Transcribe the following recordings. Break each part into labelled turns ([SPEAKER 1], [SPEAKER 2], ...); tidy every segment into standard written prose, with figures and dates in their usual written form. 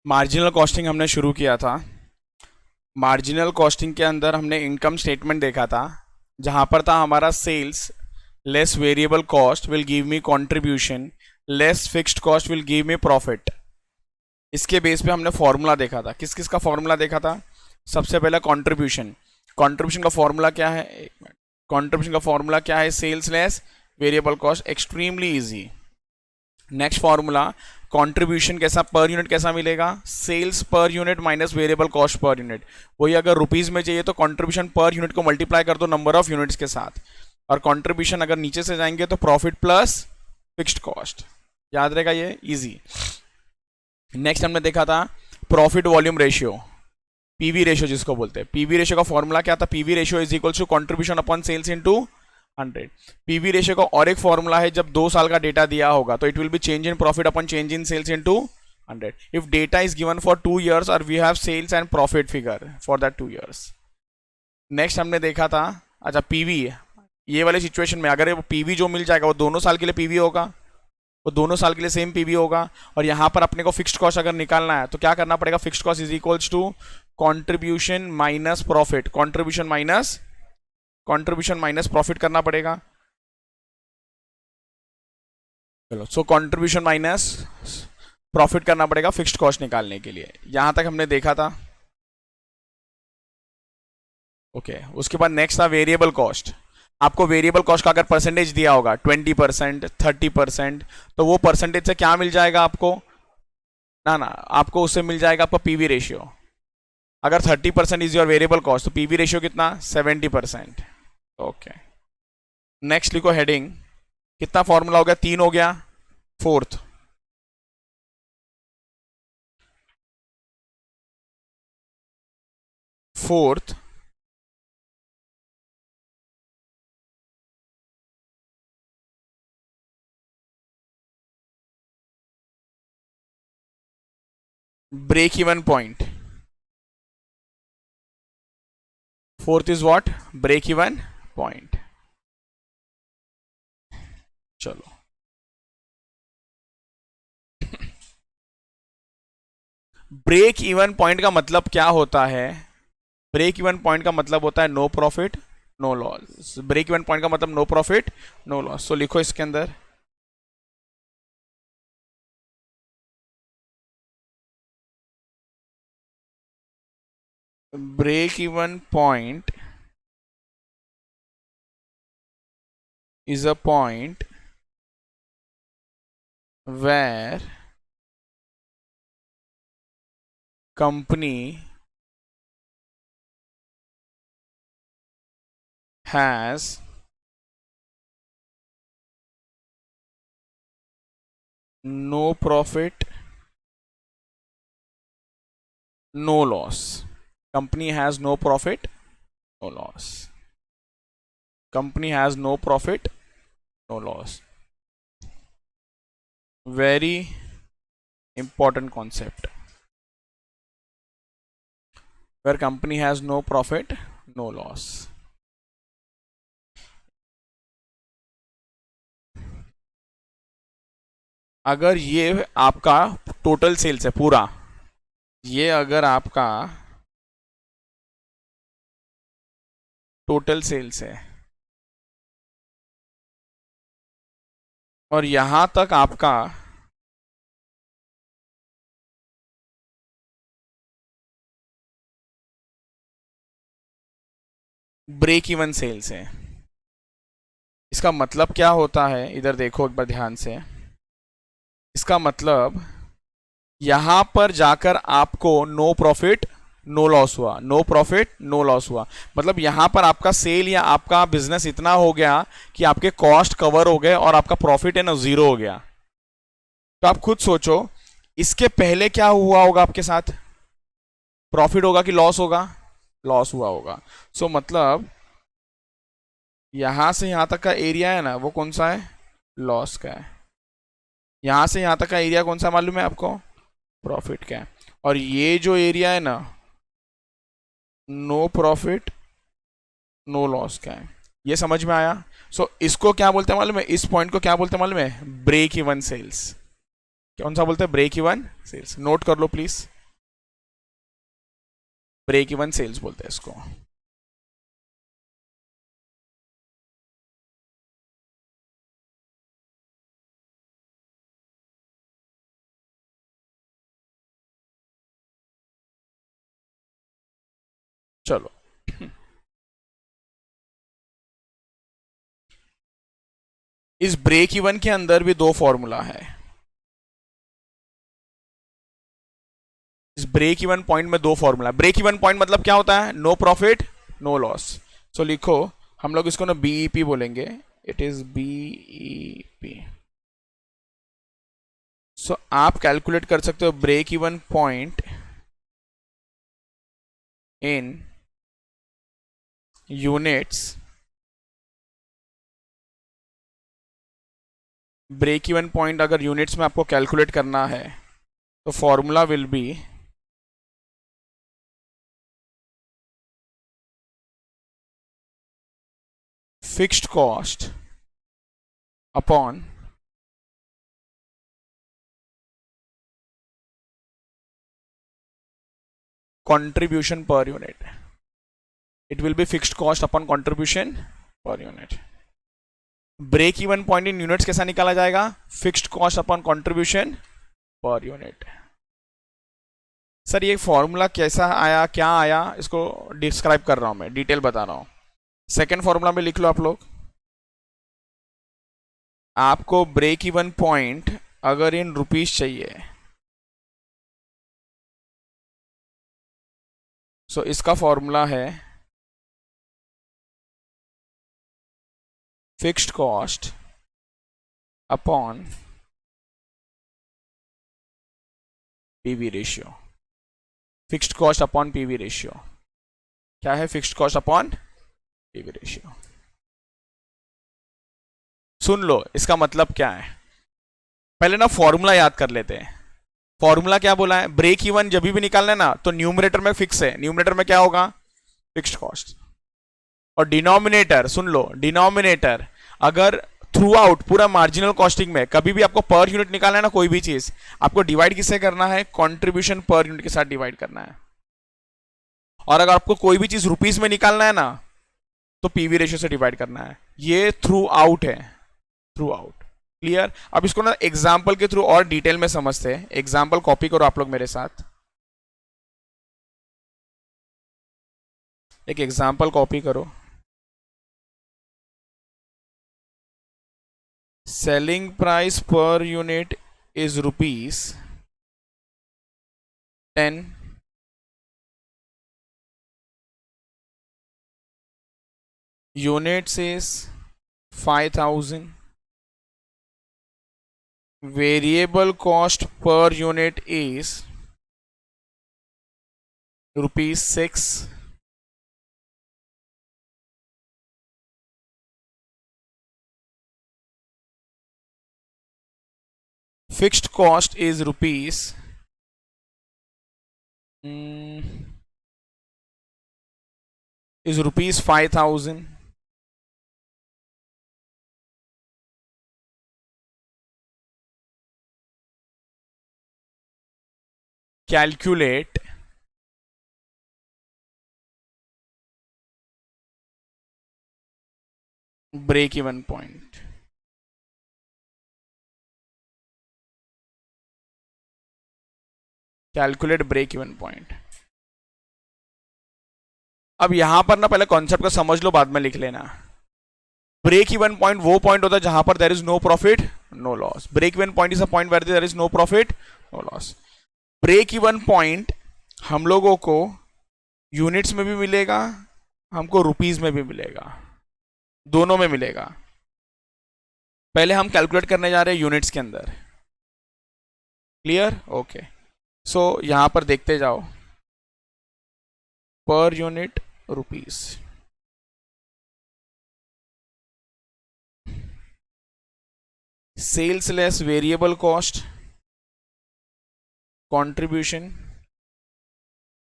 [SPEAKER 1] Marginal costing हमने शुरू किया था। मार्जिनल कॉस्टिंग के अंदर हमने इनकम स्टेटमेंट देखा था, जहाँ पर था हमारा sales less variable cost will give me contribution less fixed cost will give me profit. इसके बेस पे हमने फॉर्मूला देखा था। किस किस का फॉर्मूला देखा था? सबसे पहला कंट्रीब्यूशन। कंट्रीब्यूशन का फॉर्मूला क्या है? एक मिनट। कंट्रीब्यूशन का फॉर्मूला क्या है? Sales less variable cost, extremely easy. Next formula contribution कैसा, पर यूनिट कैसा मिलेगा? Sales per unit minus variable cost per unit. वही अगर रुपीज में चाहिए तो कंट्रीब्यूशन पर यूनिट को मल्टीप्लाई कर दो नंबर ऑफ यूनिट्स के साथ, और कंट्रीब्यूशन अगर नीचे से जाएंगे तो प्रॉफिट प्लस फिक्स्ड कॉस्ट। याद रहेगा ये, इजी। नेक्स्ट हमने देखा था profit volume ratio, PV ratio जिसको बोलते हैं। पीवी रेशियो का फॉर्मूला क्या था? PV ratio is equal to contribution upon sales into 100। PV ratio का और एक फॉर्मूला है, जब 2 साल का डेटा दिया होगा तो it will be change in profit upon change in sales into 100 if data is given for 2 years और we have sales and profit figure for that 2 years। Next हमने देखा था, अच्छा पीवी, ये वाले सिचुएशन में अगर पीवी जो मिल जाएगा वो दोनों साल के लिए पीवी होगा, वो दोनों साल के लिए सेम पीवी होगा। और यहाँ पर अपने को फिक्स्ड कॉस्ट अगर निकालना है तो क्या करना पड़ेगा? Fixed cost is equals to contribution minus profit, contribution minus profit करना पड़ेगा। चलो, सो कंट्रीब्यूशन माइनस प्रॉफिट करना पड़ेगा फिक्स्ड कॉस्ट निकालने के लिए। यहां तक हमने देखा था। ओके, उसके बाद नेक्स्ट था वेरिएबल कॉस्ट। आपको वेरिएबल कॉस्ट का अगर परसेंटेज दिया होगा 20%, 30%, तो वो परसेंटेज से क्या मिल जाएगा आपको? ना, आपको उससे मिल जाएगा आपका पीवी रेशियो। अगर 30% इज योर वेरिएबल कॉस्ट तो पीवी रेशियो कितना? 70%। ओके, नेक्स्ट लिखो हेडिंग। कितना फॉर्मूला हो गया? 3 हो गया। Fourth break even point. Fourth is what? Break even point. चलो, ब्रेक इवन पॉइंट का मतलब क्या होता है? ब्रेक इवन पॉइंट का मतलब होता है no profit no loss. Break even point का मतलब no profit no loss. So लिखो इसके अंदर, break even point is a point where company has no profit no loss. Company has no profit no loss. Company has no profit no loss. Very important concept. Where company has no profit no loss. अगर ये आपका total sales है पूरा, ये अगर आपका total sales है और यहां तक आपका ब्रेक इवन सेल्स है, इसका मतलब क्या होता है? इधर देखो एक बार ध्यान से। इसका मतलब यहां पर जाकर आपको नो प्रॉफिट नो लॉस हुआ, नो प्रॉफिट नो लॉस हुआ। मतलब यहां पर आपका सेल या आपका बिजनेस इतना हो गया कि आपके कॉस्ट कवर हो गए और आपका प्रॉफिट है ना जीरो हो गया। तो आप खुद सोचो, इसके पहले क्या हुआ होगा आपके साथ? प्रॉफिट होगा कि लॉस होगा? लॉस हुआ होगा। सो मतलब यहां से यहां तक का एरिया है ना, वो कौन सा है? लॉस का है। यहां से यहां तक का एरिया कौन सा मालूम है आपको? प्रॉफिट का है। और ये जो एरिया है ना, नो प्रॉफिट नो लॉस का है। ये समझ में आया? सो इसको क्या बोलते हैं मालूम है? इस पॉइंट को क्या बोलते हैं मालूम है? Break even sales. कौन सा बोलते हैं? Break even sales. नोट कर लो प्लीज। ब्रेक इवन सेल्स बोलते हैं इसको। चलो इस ब्रेक इवन के अंदर भी दो फॉर्मूला है। इस ब्रेक इवन पॉइंट में दो फॉर्मूला। ब्रेक इवन पॉइंट मतलब क्या होता है? No profit no loss. So लिखो, हम लोग इसको ना बीईपी बोलेंगे। It is BEP. सो आप कैलकुलेट कर सकते हो break even point in units. Break even point अगर यूनिट्स में आपको कैलकुलेट करना है तो formula will be fixed cost upon contribution per unit. It will be fixed cost upon contribution per unit. Break even point in units कैसा निकाला जाएगा? Fixed cost upon contribution per unit. Sir ये formula कैसा आया, क्या आया, इसको describe कर रहा हूं मैं, डिटेल बता रहा हूं। सेकेंड फॉर्मूला में लिख लो आप लोग। आपको ब्रेक इवन पॉइंट अगर इन रुपीस चाहिए सो इसका फॉर्मूला है fixed cost upon PV ratio. Fixed cost upon PV ratio क्या है? Fixed cost upon PV ratio. सुन लो इसका मतलब क्या है। पहले ना फॉर्मूला याद कर लेते हैं। फॉर्मूला क्या बोला है? ब्रेक इवन जब भी निकालना है ना तो न्यूमरेटर में फिक्स है। न्यूमरेटर में क्या होगा? Fixed cost. और डिनोमिनेटर, सुन लो, डिनोमिनेटर अगर थ्रू आउट पूरा मार्जिनल कॉस्टिंग में कभी भी आपको पर यूनिट निकालना है ना, कोई भी चीज, आपको डिवाइड किससे करना है? कंट्रीब्यूशन पर यूनिट के साथ डिवाइड करना है। और अगर आपको कोई भी चीज रुपीस में निकालना है ना तो पीवी रेशियो से डिवाइड करना है। ये थ्रू आउट है, थ्रू आउट। क्लियर? अब इसको ना एग्जाम्पल के थ्रू और डिटेल में समझते हैं। एग्जाम्पल कॉपी करो आप लोग मेरे साथ। एक एग्जाम्पल कॉपी करो। Selling price per unit is rupees 10, units is 5000, variable cost per unit is rupees 6, fixed cost is rupees 5000, calculate break even point। Calculate break even point. अब यहां पर ना पहले कॉन्सेप्ट को समझ लो, बाद में लिख लेना। ब्रेक इवन पॉइंट वो पॉइंट होता है जहां पर there is no profit no loss. Break even point is a point where there is no profit no loss. Break even point हम लोगों को यूनिट्स में भी मिलेगा, हमको रुपीस में भी मिलेगा, दोनों में मिलेगा। पहले हम कैलकुलेट करने जा रहे हैं यूनिट्स के अंदर। क्लियर? ओके। सो यहां पर देखते जाओ, per unit rupees, sales less variable cost, contribution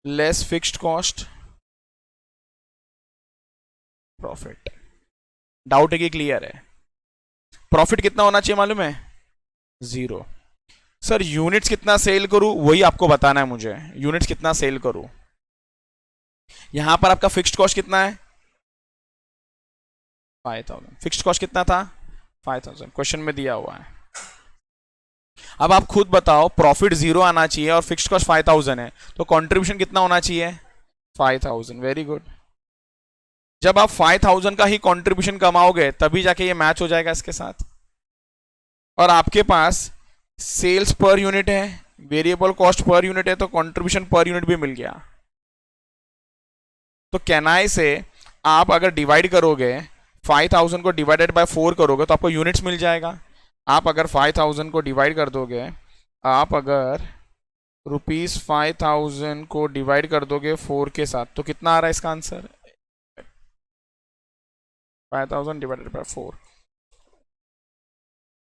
[SPEAKER 1] less fixed cost, profit. Doubt है कि क्लियर है? प्रॉफिट कितना होना चाहिए मालूम है? 0। सर यूनिट्स कितना सेल करूं वही आपको बताना है मुझे। यूनिट्स कितना सेल करूं? यहां पर आपका फिक्स्ड कॉस्ट कितना है? 5000। फिक्स्ड कॉस्ट कितना था? 5000, क्वेश्चन में दिया हुआ है। अब आप खुद बताओ, प्रॉफिट 0 आना चाहिए और फिक्स्ड कॉस्ट 5000 है, तो कंट्रीब्यूशन कितना होना चाहिए? 5000। Very good. जब आप 5000 का ही कंट्रीब्यूशन कमाओगे तभी जाके ये मैच हो जाएगा इसके साथ। और आपके पास सेल्स पर यूनिट है, वेरिएबल कॉस्ट पर यूनिट है, तो कंट्रीब्यूशन पर यूनिट भी मिल गया। तो कैनाई से आप अगर डिवाइड करोगे, 5000 को डिवाइडेड बाय 4 करोगे तो आपको यूनिट्स मिल जाएगा। आप अगर 5000 को डिवाइड कर दोगे, आप अगर ₹5000 को डिवाइड कर दोगे 4 के साथ, तो कितना आ रहा है इसका आंसर? 5000 divided by 4,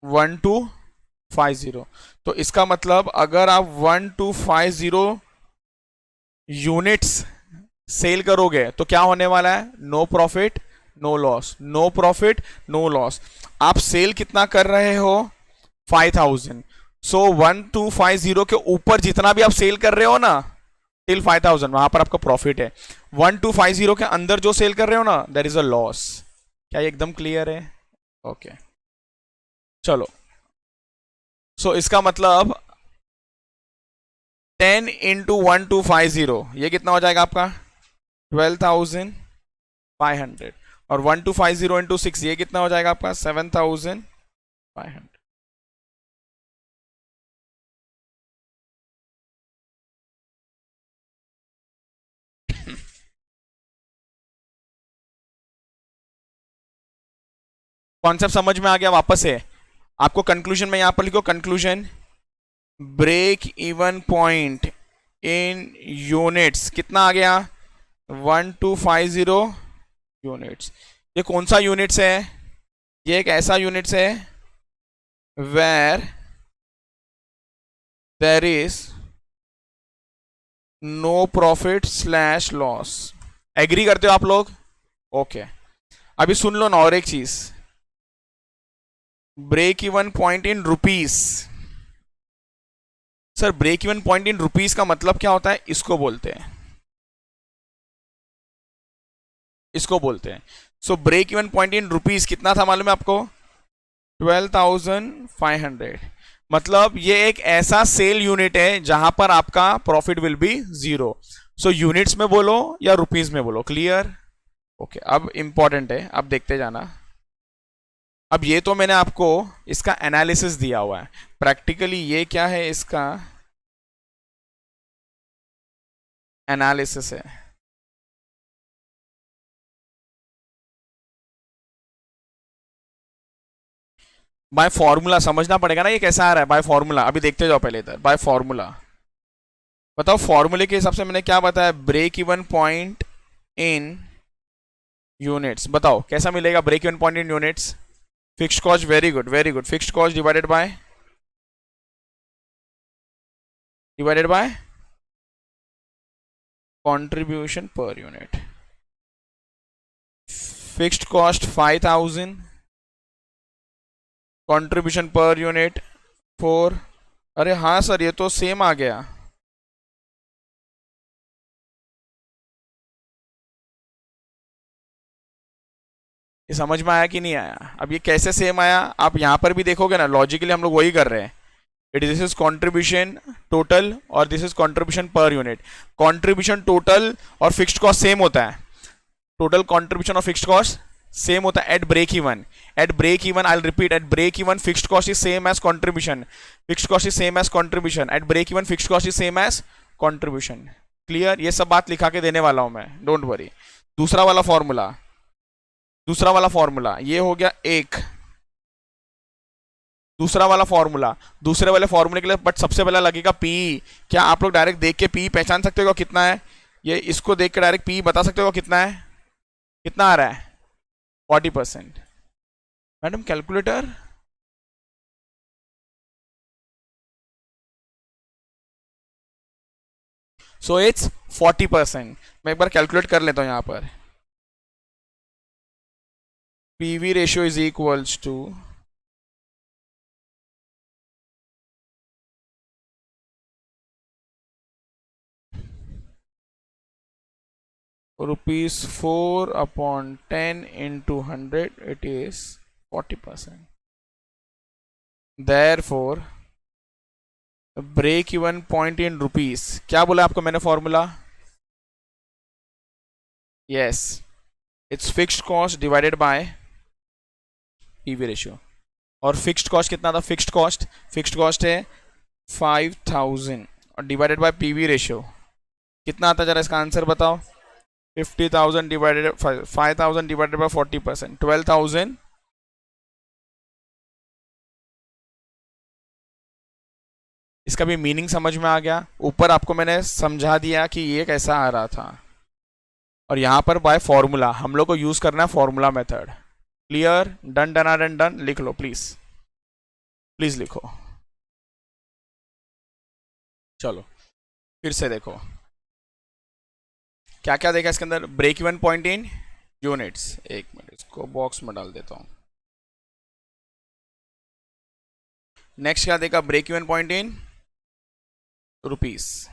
[SPEAKER 1] 1250। तो इसका मतलब अगर आप 1250 यूनिट्स सेल करोगे तो क्या होने वाला है? No profit no loss, no profit no loss. आप सेल कितना कर रहे हो? 5000। सो 1250 के ऊपर जितना भी आप सेल कर रहे हो ना, टिल 5000, वहां पर आपका प्रॉफिट है। 1250 के अंदर जो सेल कर रहे हो ना, देयर इज अ लॉस। क्या ये एकदम क्लियर है? ओके चलो। सो इसका मतलब 10 इंटू 1250, ये कितना हो जाएगा आपका? 12500। और 1250 इंटू 6, ये कितना हो जाएगा आपका? 7500। कॉन्सेप्ट समझ में आ गया? वापस से आपको कंक्लूजन में यहां पर लिखो, conclusion break even point in units कितना आ गया? 1250 यूनिट्स। ये कौन सा यूनिट्स है? ये एक ऐसा यूनिट्स है where there is no profit slash loss. Agree करते हो आप लोग? ओके अभी सुन लो ना और एक चीज, break even point in rupees. Sir break even point in rupees का मतलब क्या होता है? इसको बोलते हैं, इसको बोलते हैं। So break even point in rupees कितना था मालूम है आपको? 12500। मतलब ये एक ऐसा सेल यूनिट है जहां पर आपका profit will B 0। So units में बोलो या रुपीस में बोलो, क्लियर? ओके अब इंपॉर्टेंट है, अब देखते जाना। अब ये तो मैंने आपको इसका एनालिसिस दिया हुआ है, प्रैक्टिकली ये क्या है? इसका एनालिसिस है। बाय फॉर्मूला समझना पड़ेगा ना ये कैसा आ रहा है, बाय फॉर्मूला। अभी देखते जाओ पहले इधर, बाय फॉर्मूला। बताओ फॉर्मूले के हिसाब से मैंने क्या बताया? Break even point in units. बताओ कैसा मिलेगा break even point in units? Fixed cost, very good very good. Fixed cost divided by contribution per unit. Fixed cost 5000, contribution per unit 4। अरे हाँ सर ये तो सेम आ गया। ये समझ में आया कि नहीं आया? अब ये कैसे सेम आया आप यहां पर भी देखोगे ना, लॉजिकली हम लोग वही कर रहे हैं। It this is contribution total और this is contribution per unit. Contribution total और फिक्स्ड कॉस्ट सेम होता है, टोटल कंट्रीब्यूशन और फिक्स्ड कॉस्ट सेम होता है at break even. At break even I repeat, at break even fixed cost is same as contribution, fixed cost is same as contribution. At break even fixed cost is same as contribution. Clear? ये सब बात लिखा के देने वाला हूं मैं, don't worry. दूसरा वाला फॉर्मूला, दूसरा वाला फॉर्मूला ये हो गया एक। दूसरा वाला फॉर्मूला, दूसरे वाले फॉर्मूले के लिए बट सबसे पहले लगेगा पी। क्या आप लोग डायरेक्ट देख के पी पहचान सकते हो कितना है? ये इसको देख के डायरेक्ट पी बता सकते हो कितना है? कितना आ रहा है? 40%। Madam calculator. So it's 40%। मैं एक बार कैलकुलेट कर लेता हूं यहां पर। PV ratio is equals to ₹4/10 into 100, it is 40%. Therefore break even point in rupees, क्या बोला आपको मैंने formula? Yes, it's fixed cost divided by PV ratio. और फिक्स्ड कॉस्ट कितना था? फिक्स्ड कॉस्ट है 5000 और डिवाइडेड बाय पीवी रेशियो कितना आता? जरा इसका आंसर बताओ। 50,000 डिवाइडेड 5,000 डिवाइडेड बाय 40%, 12,000। इसका भी मीनिंग समझ में आ गया? ऊपर आपको मैंने समझा दिया कि ये कैसा आ रहा था, और यहां पर बाय फॉर्मूला हम लोग को यूज करना है formula method. Clear? Done done are done. लिख लो प्लीज, प्लीज लिखो। चलो फिर से देखो क्या क्या देखा इसके अंदर। Break even point in units, एक मिनट इसको बॉक्स में डाल देता हूं। नेक्स्ट क्या देखा? Break even point in rupees.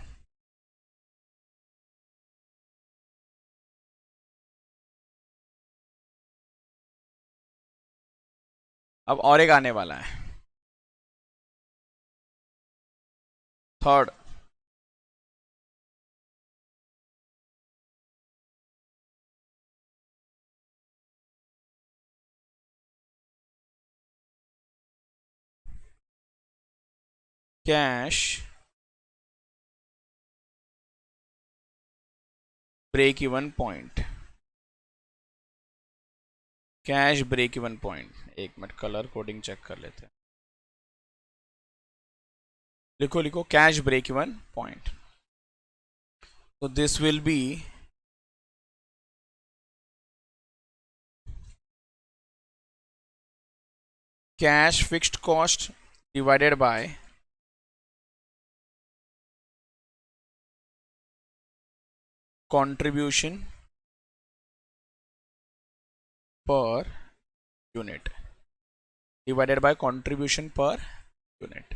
[SPEAKER 1] अब और एक आने वाला है, third. Cash break even point, cash break even point. एक मिनट कलर कोडिंग चेक कर लेते हैं। लिखो लिखो, कैश ब्रेक इवन पॉइंट। तो this will be cash fixed cost divided by contribution per unit divided by contribution per unit।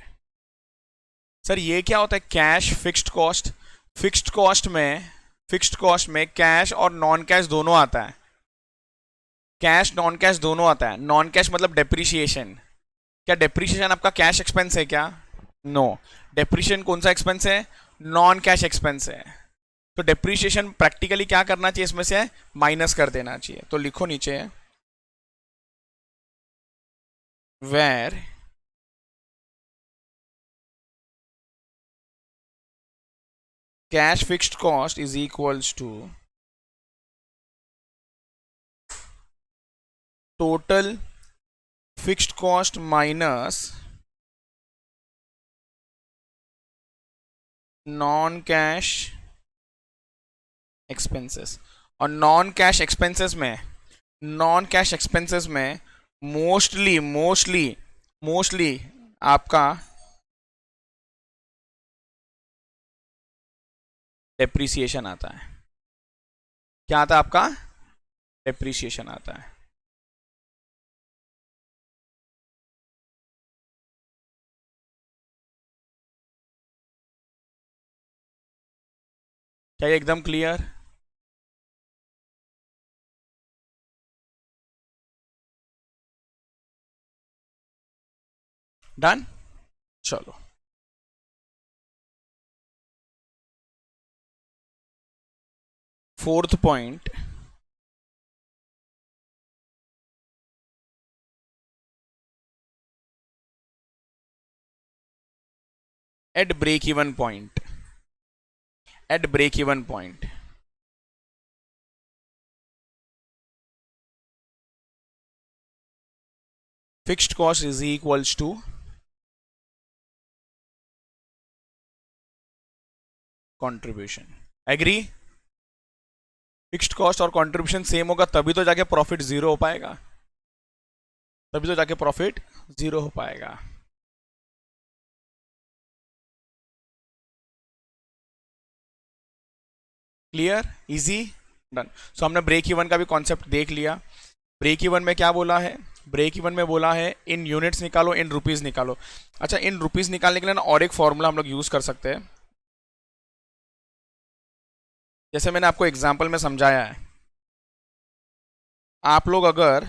[SPEAKER 1] Sir ये क्या होता है? Cash fixed cost. Fixed cost में कैश और नॉन कैश दोनों आता है। कैश नॉन कैश दोनों आता है। नॉन कैश मतलब डेप्रिसिएशन। क्या डेप्रिसिएशन आपका कैश एक्सपेंस है क्या? नो। डेप्रिसिएशन कौन सा एक्सपेंस है? नॉन कैश एक्सपेंस है। तो डेप्रिसिएशन प्रैक्टिकली क्या करना चाहिए? इसमें से माइनस कर देना चाहिए। तो लिखो नीचे, where cash fixed cost is equals to total fixed cost minus non cash expenses. और नॉन कैश एक्सपेंसेस में मोस्टली आपका डेप्रिसिएशन आता है। क्या आता है आपका? डेप्रिसिएशन आता है। क्या ये एकदम क्लियर? डन। चलो fourth point, at break even point. fixed cost is equals to contribution। Agree? Fixed cost और कंट्रीब्यूशन सेम होगा तभी तो जाके प्रॉफिट जीरो हो पाएगा। क्लियर? इजी? डन। सो हमने ब्रेक इवन का भी कॉन्सेप्ट देख लिया। ब्रेक इवन में क्या बोला है? ब्रेक इवन में बोला है इन यूनिट्स निकालो, इन रुपीस निकालो। अच्छा, इन रुपीस निकालने के लिए ना और एक फॉर्मूला हम लोग यूज कर सकते हैं। जैसे मैंने आपको एग्जाम्पल में समझाया है, आप लोग अगर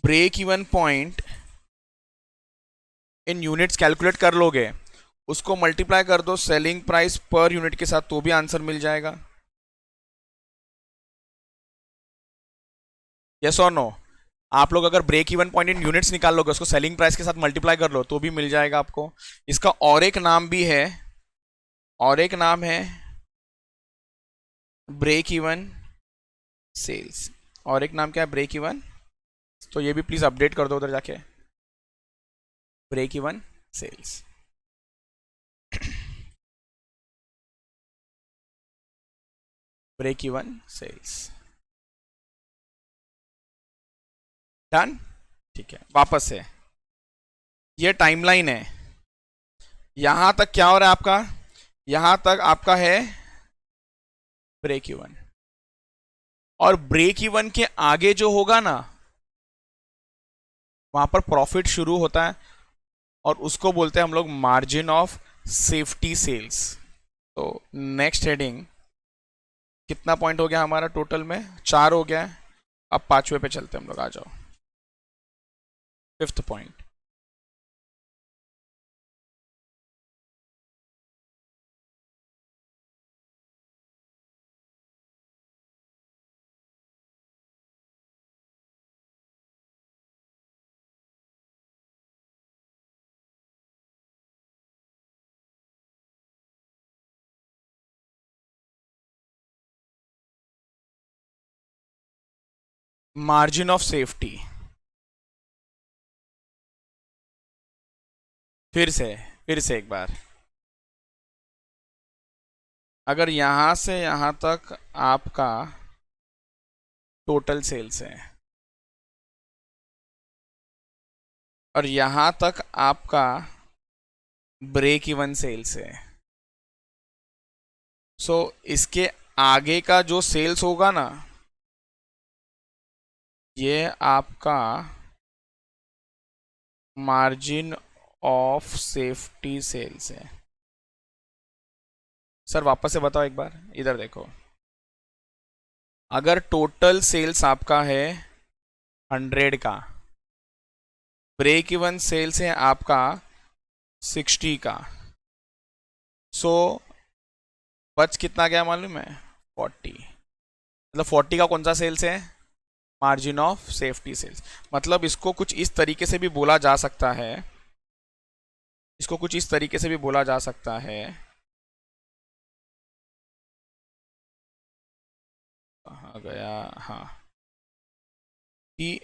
[SPEAKER 1] break even point in units calculate कर लोगे, उसको मल्टीप्लाई कर दो सेलिंग प्राइस पर यूनिट के साथ, तो भी आंसर मिल जाएगा। यस और नो? आप लोग अगर break even point in units निकाल लोगे, उसको सेलिंग प्राइस के साथ मल्टीप्लाई कर लो, तो भी मिल जाएगा आपको। इसका और एक नाम भी है, और एक नाम है ब्रेक इवन सेल्स। और एक नाम क्या है? Break even. तो ये भी प्लीज अपडेट कर दो उधर जाके, break even sales. Break even sales done. ठीक है, वापस से ये टाइमलाइन है। यहां तक क्या हो रहा है आपका? यहां तक आपका है ब्रेक इवन, और ब्रेक इवन के आगे जो होगा ना, वहां पर प्रॉफिट शुरू होता है, और उसको बोलते हैं हम लोग मार्जिन ऑफ सेफ्टी सेल्स। तो नेक्स्ट हेडिंग, कितना पॉइंट हो गया हमारा टोटल में? 4 हो गया है। अब 5वें पे चलते हैं हम लोग, आ जाओ। 5th point, margin of safety. फिर से एक बार, अगर यहां से यहां तक आपका टोटल सेल्स है, और यहां तक आपका ब्रेक इवन सेल्स है, सो इसके आगे का जो सेल्स होगा ना, ये आपका मार्जिन ऑफ सेफ्टी सेल्स है। सर वापस से बताओ एक बार, इधर देखो। अगर टोटल सेल्स आपका है 100 का, ब्रेक इवन सेल्स है आपका 60 का, सो बच कितना गया मालूम है? 40। मतलब 40 का कौन सा सेल्स है? Margin of safety sales. मतलब इसको कुछ इस तरीके से भी बोला जा सकता है, इसको कुछ इस तरीके से भी बोला जा सकता है, कहाँ गया, हाँ, कि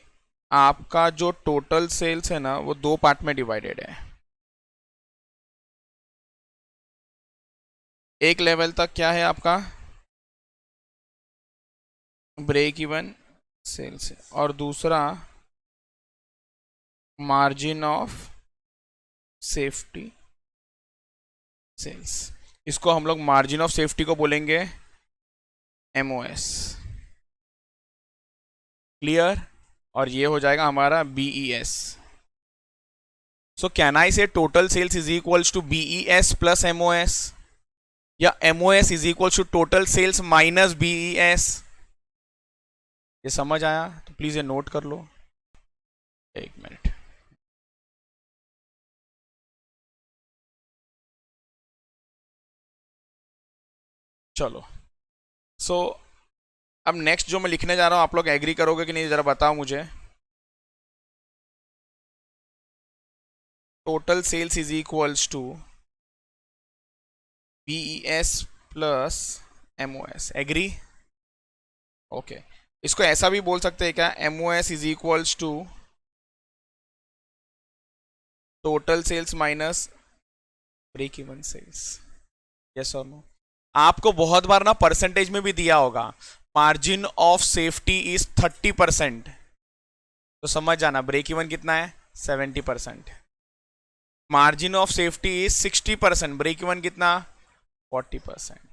[SPEAKER 1] आपका जो टोटल सेल्स है ना, वो 2 पार्ट में डिवाइडेड है। एक लेवल तक क्या है आपका? ब्रेक इवन सेल्स है, और दूसरा मार्जिन ऑफ सेफ्टी सेल्स। इसको हम लोग मार्जिन ऑफ सेफ्टी को बोलेंगे MOS। क्लियर? और ये हो जाएगा हमारा BES। So can I say total sales is equals to BES plus MOS, या MOS is equals to total sales minus BES? ये समझ आया? तो प्लीज ये नोट कर लो। एक मिनट, चलो। सो अब नेक्स्ट जो मैं लिखने जा रहा हूं, आप लोग एग्री करोगे कि नहीं, जरा बताओ मुझे। Total sales is equals to BES plus MOS। Agree? Okay. इसको ऐसा भी बोल सकते हैं क्या? MOS is equals to total sales minus break even sales. Yes और नो? आपको बहुत बार ना परसेंटेज में भी दिया होगा, मार्जिन ऑफ सेफ्टी इज 30%, तो समझ जाना ब्रेक इवन कितना है? 70%। Margin of safety is 60%, break even कितना? 40%।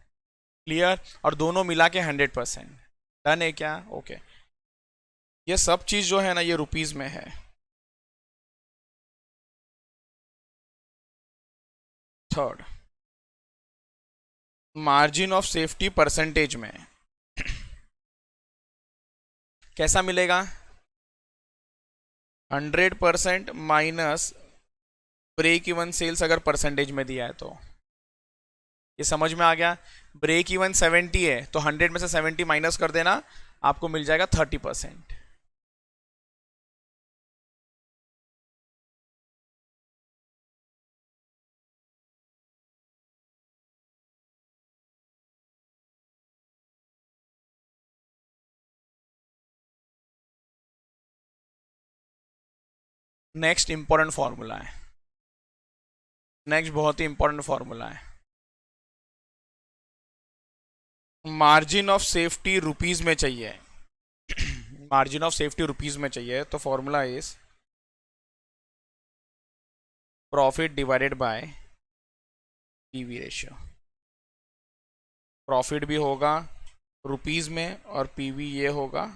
[SPEAKER 1] क्लियर? और दोनों मिला के 100%। डन है क्या? ओके। ये सब चीज जो है ना, ये रुपीज में है। Third, margin of safety percentage में कैसा मिलेगा? 100% माइनस ब्रेक इवन सेल्स अगर परसेंटेज में दिया है तो। ये समझ में आ गया? ब्रेक इवन 70 है तो 100 में से 70 माइनस कर देना, आपको मिल जाएगा 30%। नेक्स्ट इंपॉर्टेंट फॉर्मूला है, नेक्स्ट बहुत ही इंपॉर्टेंट फॉर्मूला है। मार्जिन ऑफ सेफ्टी रुपीज में चाहिए, मार्जिन ऑफ सेफ्टी रुपीज में चाहिए, तो formula is profit divided by PV ratio. Profit भी होगा रुपीज में और पीवी ये होगा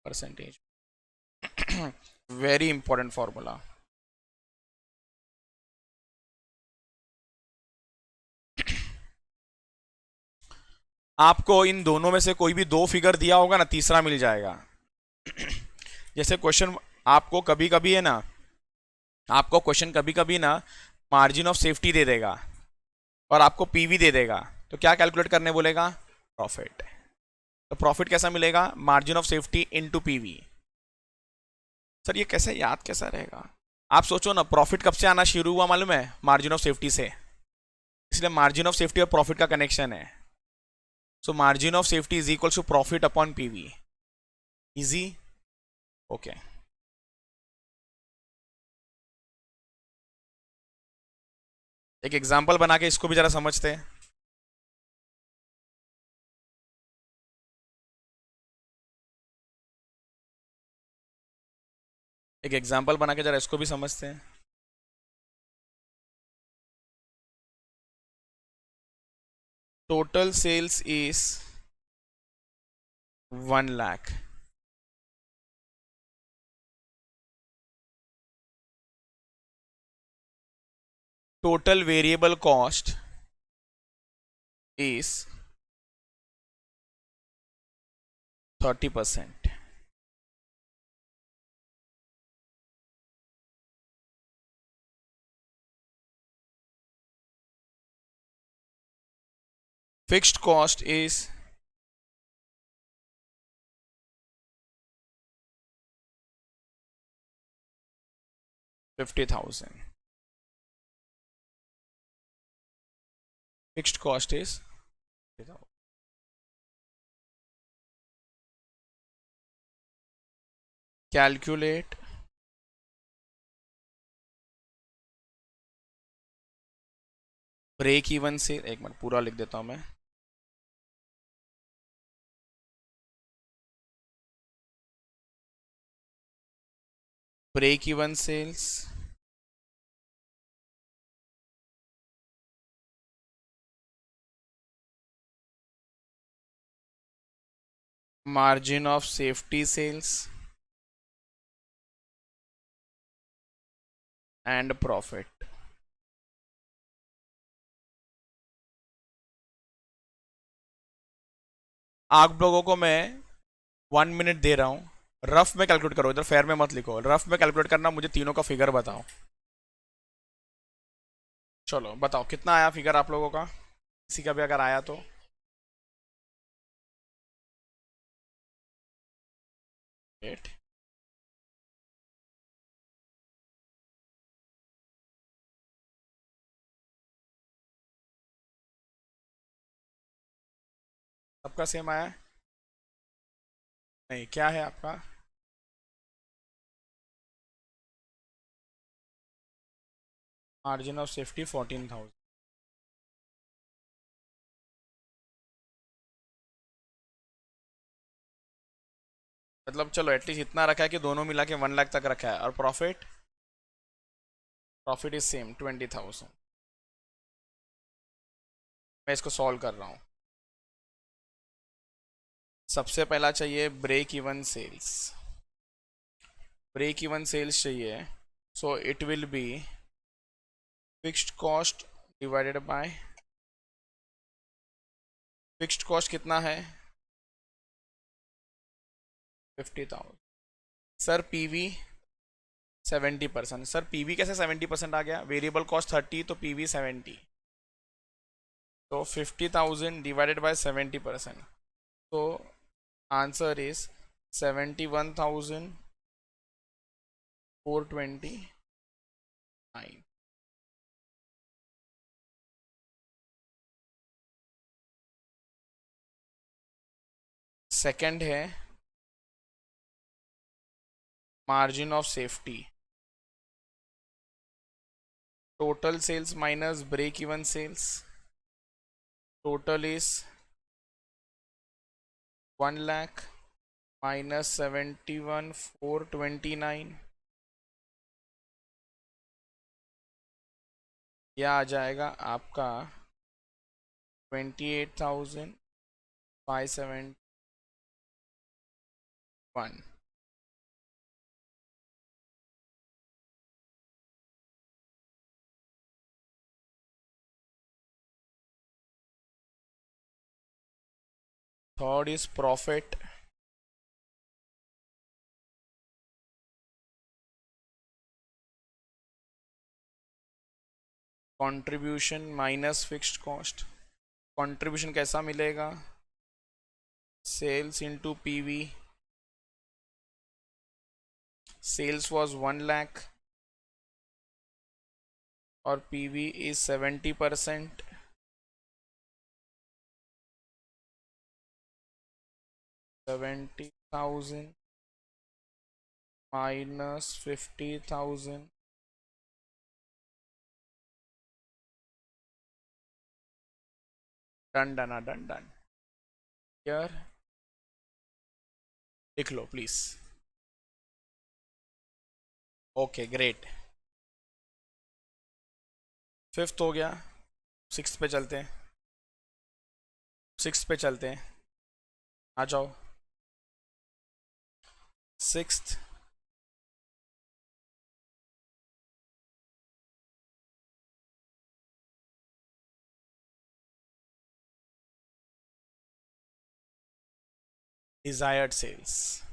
[SPEAKER 1] परसेंटेज। Very important formula. आपको इन दोनों में से कोई भी दो फिगर दिया होगा ना, तीसरा मिल जाएगा। जैसे क्वेश्चन आपको कभी कभी है ना, आपको क्वेश्चन कभी कभी ना मार्जिन ऑफ सेफ्टी दे देगा और आपको पीवी दे देगा, तो क्या कैलकुलेट करने बोलेगा? प्रॉफिट। तो प्रॉफिट कैसा मिलेगा? Margin of safety into PV. Sir ये कैसे याद कैसा रहेगा? आप सोचो ना, प्रॉफिट कब से आना शुरू हुआ मालूम है? मार्जिन ऑफ सेफ्टी से। इसलिए मार्जिन ऑफ सेफ्टी और प्रॉफिट का कनेक्शन है। So margin of safety is equal to profit upon PV. Easy? Okay. एक एग्जांपल बना के इसको भी जरा समझते हैं। एक एग्जांपल बना के जरा इसको भी समझते हैं। Total sales is 1 lakh. Total variable cost is 30%। Fixed cost is 50,000। Fixed cost is calculate break even से, एक मिनट पूरा लिख देता हूं मैं। Break even sales margin of safety sales and profit. आप लोगों को मैं 1 मिनट दे रहा हूं, रफ में कैलकुलेट करो, इधर फेयर में मत लिखो, रफ में कैलकुलेट करना, मुझे तीनों का फिगर बताओ। चलो बताओ कितना आया फिगर आप लोगों का, किसी का भी अगर आया तो। एट। सबका सेम आया? नहीं, क्या है आपका? Margin of safety 14,000। मतलब चलो एटलीस्ट इतना रखा है कि दोनों मिला के 1 लाख तक रखा है। और प्रॉफिट, प्रॉफिट इज सेम 20,000। मैं इसको सॉल्व कर रहा हूँ। सबसे पहला चाहिए break even sales, break even sales चाहिए। So it will be fixed cost divided by fixed cost कितना है 50,000। Sir PV 70%। सर पीवी कैसे 70% आ गया, वेरिएबल कॉस्ट 30 तो पीवी 70, तो 50,000 डिवाइडेड बाय 70%, तो आंसर इज 71,429। सेकंड है margin of safety, total sales minus break even sales, total is 1 lakh minus 71,429, यह आ जाएगा आपका 28,571। Third is profit, contribution minus fixed cost. Contribution कैसा मिलेगा, sales into PV, sales was 1 lakh और PV is 70%, 70,000 minus 50,000, done done done done. यार लिख लो प्लीज। ओके ग्रेट, फिफ्थ हो गया, सिक्स पे चलते हैं, सिक्स पे चलते हैं, आ जाओ। Sixth desired sales,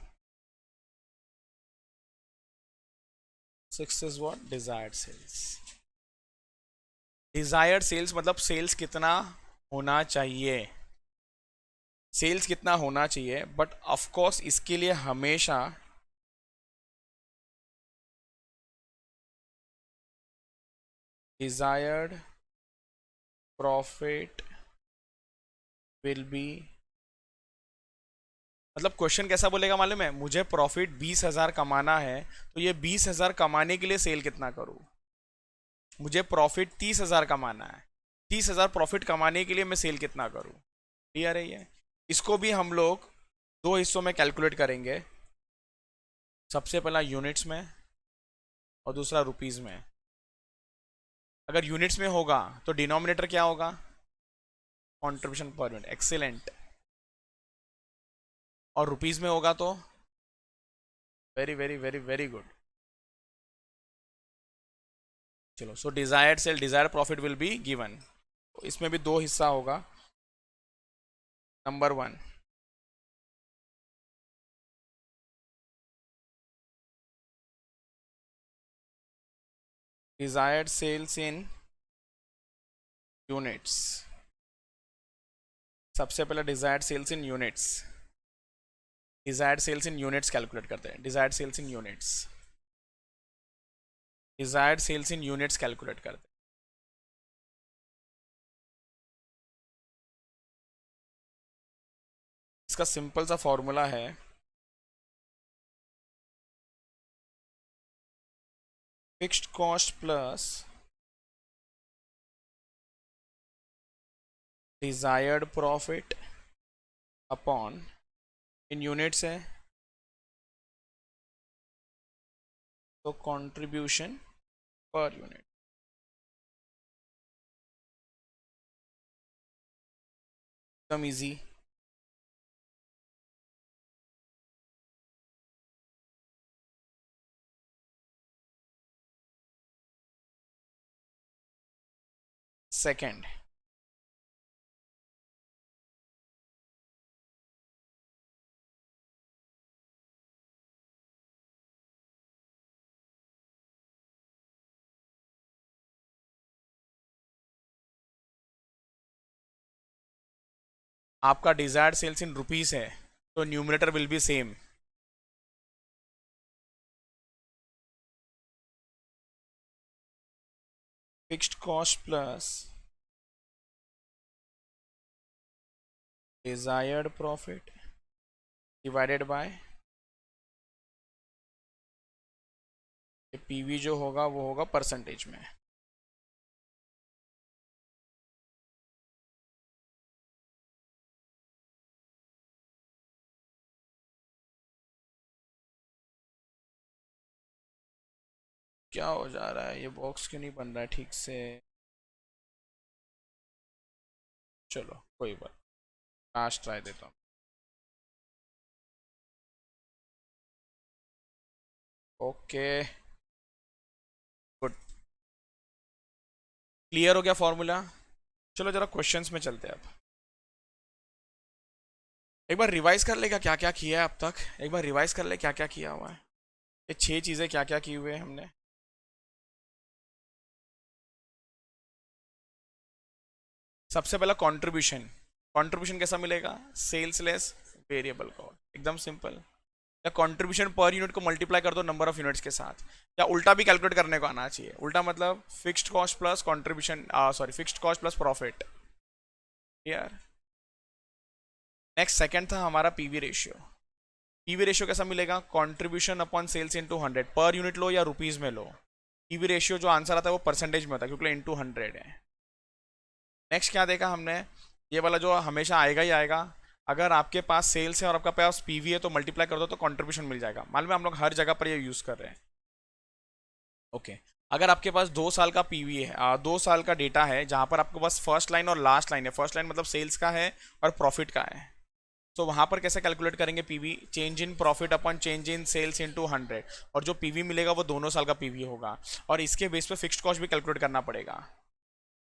[SPEAKER 1] six is what, desired sales। desired sales मतलब सेल्स कितना होना चाहिए, सेल्स कितना होना चाहिए, बट ऑफ कोर्स इसके लिए हमेशा desired profit will be, मतलब क्वेश्चन कैसा बोलेगा मालूम है, मुझे प्रॉफिट 20,000 कमाना है, तो ये 20,000 कमाने के लिए सेल कितना करूं, मुझे प्रॉफिट 30,000 कमाना है, 30,000 प्रॉफिट कमाने के लिए मैं सेल कितना करूं। क्लियर है ये, इसको भी हम लोग दो हिस्सों में कैलकुलेट करेंगे, सबसे पहला यूनिट्स में और दूसरा रुपीज में। अगर यूनिट्स में होगा तो डिनोमिनेटर क्या होगा, कंट्रीब्यूशन पर यूनिट, एक्सीलेंट, और रुपीज में होगा तो very very very very good. चलो, so desired sale desired profit will be given, इसमें भी दो हिस्सा होगा। Number one, desired sales in units, सबसे पहले desired sales in units, desired sales in units calculate करते हैं, desired sales in units, desired sales in units calculate करते हैं। इसका सिंपल सा फॉर्मूला है, fixed cost plus desired profit upon, in units है तो कंट्रीब्यूशन पर यूनिट। एकदम इजी। सेकंड, आपका डिजायर्ड सेल्स इन रुपीस है तो numerator will be same, fixed cost plus desired profit divided by PV जो होगा वो होगा परसेंटेज में। क्या हो जा रहा है, ये बॉक्स क्यों नहीं बन रहा है ठीक से? चलो कोई बात, लास्ट ट्राई देता हूँ। ओके गुड, क्लियर हो गया फॉर्मूला। चलो जरा क्वेश्चंस में चलते हैं अब। एक बार रिवाइज कर ले क्या क्या किया है अब तक, एक बार रिवाइज कर ले क्या क्या किया हुआ है। ये 6 चीज़ें क्या क्या की हुए हैं हमने। सबसे पहला कंट्रीब्यूशन, कंट्रीब्यूशन कैसा मिलेगा, सेल्स लेस वेरिएबल कॉस्ट, एकदम सिंपल। या कंट्रीब्यूशन पर यूनिट को मल्टीप्लाई कर दो नंबर ऑफ यूनिट्स के साथ, या उल्टा भी कैलकुलेट करने को आना चाहिए। उल्टा मतलब fixed cost plus contribution, sorry fixed cost plus profit. यार नेक्स्ट सेकंड था हमारा पीवी रेशियो। पीवी रेशियो कैसा मिलेगा, contribution upon sales into 100, per unit लो या रुपीज में लो। पीवी रेशियो जो आंसर आता है वो परसेंटेज में होता है क्योंकि इनटू 100 है। नेक्स्ट क्या देखा हमने, ये वाला जो हमेशा आएगा ही आएगा, अगर आपके पास सेल्स है और आपका पास पीवी है तो मल्टीप्लाई कर दो तो कंट्रीब्यूशन मिल जाएगा। मालूम है हम लोग हर जगह पर ये यूज कर रहे हैं। ओके अगर आपके पास 2 साल का पीवी है, 2 साल का डेटा है जहां पर आपके पास फर्स्ट लाइन और लास्ट लाइन है, फर्स्ट लाइन मतलब सेल्स का है और प्रॉफिट का है, तो वहां पर कैसे कैलकुलेट करेंगे PV, change in profit upon change in sales into 100, और जो पीवी मिलेगा वो दोनों साल का पीवी होगा, और इसके बेस पे फिक्स्ड कॉस्ट भी कैलकुलेट करना पड़ेगा।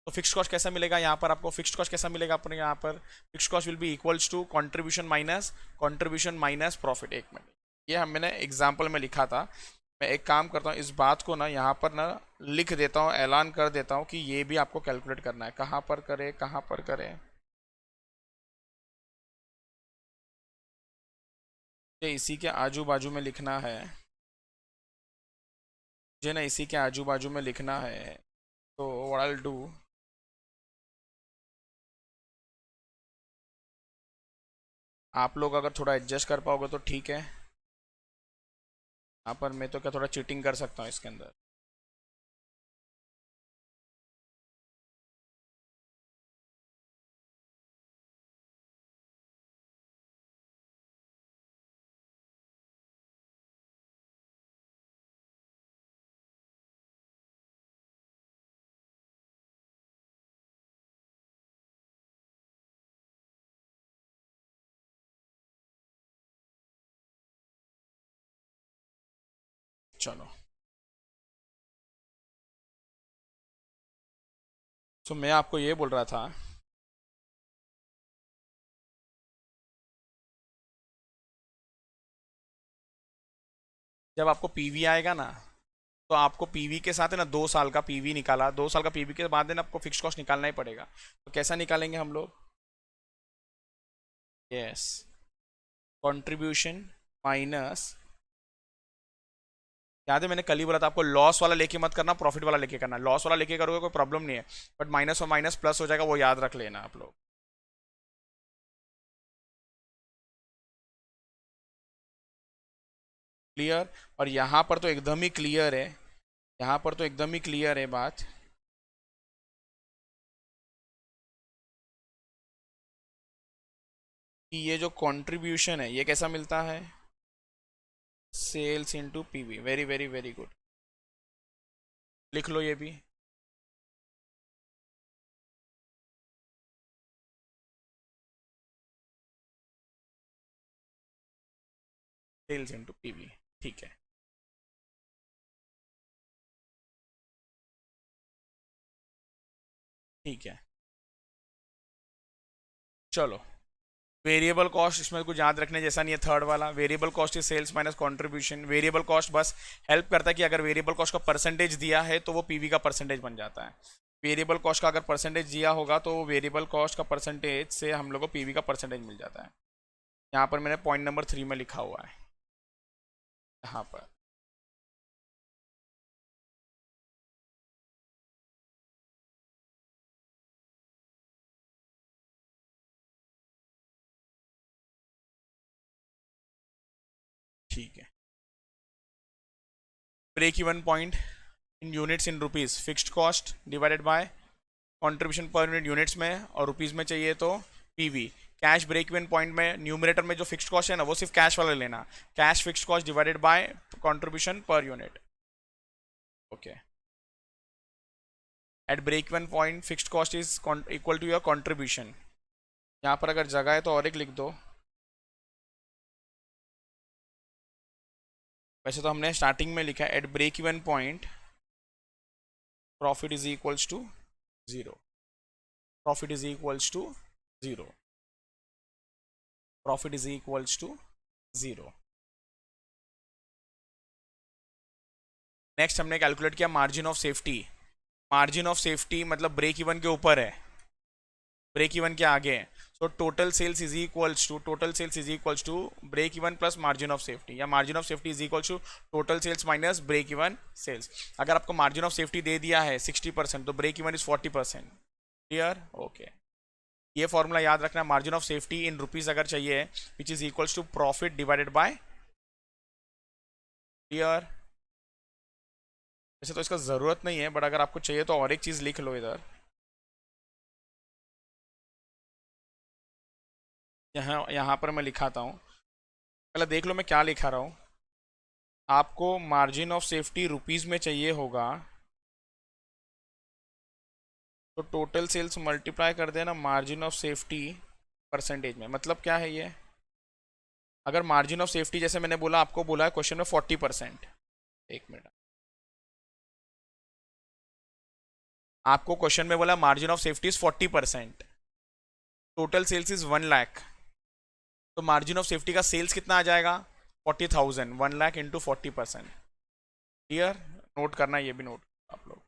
[SPEAKER 1] तो फिक्स्ड कॉस्ट कैसा मिलेगा यहाँ पर आपको, फिक्स्ड कॉस्ट कैसा मिलेगा अपने यहाँ पर, fixed cost will be equals to contribution minus profit. एक मिनट, ये हम मैंने एग्जाम्पल में लिखा था। मैं एक काम करता हूँ, इस बात को ना यहाँ पर ना लिख देता हूँ, ऐलान कर देता हूँ कि ये भी आपको कैलकुलेट करना है। कहाँ पर करें, कहाँ पर करें, ये इसी के आजू बाजू में लिखना है, मुझे ना इसी के आजू बाजू में लिखना है। तो व्हाट आई विल डू, आप लोग अगर थोड़ा एडजस्ट कर पाओगे तो ठीक है, यहाँ पर मैं तो क्या थोड़ा चीटिंग कर सकता हूँ इसके अंदर। चलो तो मैं आपको ये बोल रहा था, जब आपको पीवी आएगा ना तो आपको पीवी के साथ है ना 2 साल का पीवी निकाला, 2 साल का पीवी के बाद है ना आपको फिक्स कॉस्ट निकालना ही पड़ेगा। तो कैसा निकालेंगे हम लोग, यस, कंट्रीब्यूशन माइनस, याद है मैंने कल ही बोला था आपको लॉस वाला लेके मत करना, प्रॉफिट वाला लेके करना। लॉस वाला लेके करोगे कोई प्रॉब्लम नहीं है, बट माइनस और माइनस प्लस हो जाएगा, वो याद रख लेना आप लोग। क्लियर, और यहाँ पर तो एकदम ही क्लियर है, यहाँ पर तो एकदम ही क्लियर है बात कि ये जो कंट्रीब्यूशन है ये कैसा मिलता है, sales into PV. Very very very good, लिख लो ये भी, सेल्स इनटू पीवी, ठीक है। ठीक है चलो, वेरिएबल कॉस्ट इसमें कुछ याद रखने जैसा नहीं है। थर्ड वाला variable cost is sales minus contribution. Variable cost बस हेल्प करता है कि अगर वेरिएबल कॉस्ट का परसेंटेज दिया है तो वो पीवी का परसेंटेज बन जाता है। वेरिएबल कॉस्ट का अगर परसेंटेज दिया होगा तो वेरिएबल कॉस्ट का परसेंटेज से हम लोग को पीवी का परसेंटेज मिल जाता है। यहाँ पर मैंने पॉइंट नंबर 3 में लिखा हुआ है, यहाँ पर। ठीक है, break even point in units in rupees, fixed cost divided by contribution per unit units में, और रुपीज़ में चाहिए तो PV. Cash break even point में न्यूमरेटर में जो फिक्स्ड कॉस्ट है ना वो सिर्फ कैश वाला लेना, cash fixed cost divided by contribution per unit. Okay, at break even point fixed cost is equal to your contribution. यहाँ पर अगर जगह है तो और एक लिख दो। वैसे तो हमने स्टार्टिंग में लिखा है at break even point profit is equals to zero, profit is equals to zero, profit is equals to zero. Next हमने कैलकुलेट किया margin of safety. Margin of safety मतलब ब्रेक इवन के ऊपर है, ब्रेक इवन के आगे है। So total sales is equals to, total sales is equals to break even plus margin of safety, या margin of safety is equals to total sales minus break even sales. अगर आपको margin of safety दे दिया है 60% तो break even is 40%। Clear? Okay, ये formula याद रखना, margin of safety in rupees अगर चाहिए which is equals to profit divided by. Clear? वैसे तो इसका जरूरत नहीं है, बट अगर आपको चाहिए तो और एक चीज लिख लो इधर, यहाँ पर मैं लिखाता हूँ। पहले देख लो मैं क्या लिखा रहा हूँ। आपको मार्जिन ऑफ सेफ्टी रुपीज में चाहिए होगा तो टोटल सेल्स मल्टीप्लाई कर देना मार्जिन ऑफ सेफ्टी परसेंटेज में। मतलब क्या है ये, अगर मार्जिन ऑफ सेफ्टी जैसे मैंने बोला, आपको बोला है क्वेश्चन में 40%, एक मिनट, आपको क्वेश्चन में बोला margin of safety is 40%, total sales is 1 lakh, तो मार्जिन ऑफ सेफ्टी का सेल्स कितना आ जाएगा 40,000, 1 लाख इंटू 40%। क्लियर? नोट करना, ये भी नोट आप लोग।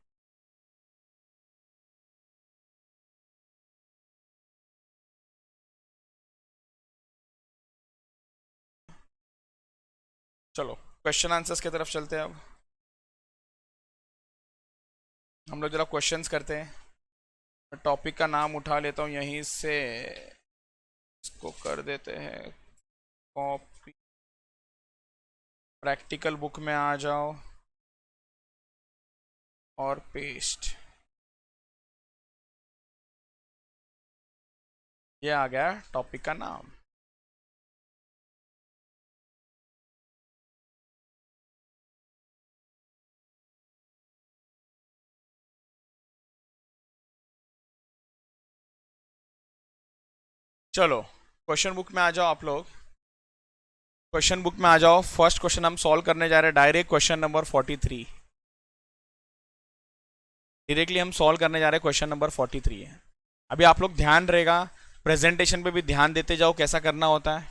[SPEAKER 1] चलो क्वेश्चन आंसर्स की तरफ चलते हैं। अब हम लोग जरा क्वेश्चंस करते हैं। टॉपिक का नाम उठा लेता हूँ यहीं से, इसको कर देते हैं कॉपी, प्रैक्टिकल बुक में आ जाओ और पेस्ट। ये आ गया टॉपिक का नाम। चलो क्वेश्चन बुक में आ जाओ आप लोग, क्वेश्चन बुक में आ जाओ। फर्स्ट क्वेश्चन हम सॉल्व करने जा रहे हैं, डायरेक्ट क्वेश्चन नंबर 43। डायरेक्टली हम सॉल्व करने जा रहे हैं, क्वेश्चन नंबर 43 है। अभी आप लोग ध्यान रहेगा, प्रेजेंटेशन पे भी ध्यान देते जाओ कैसा करना होता है।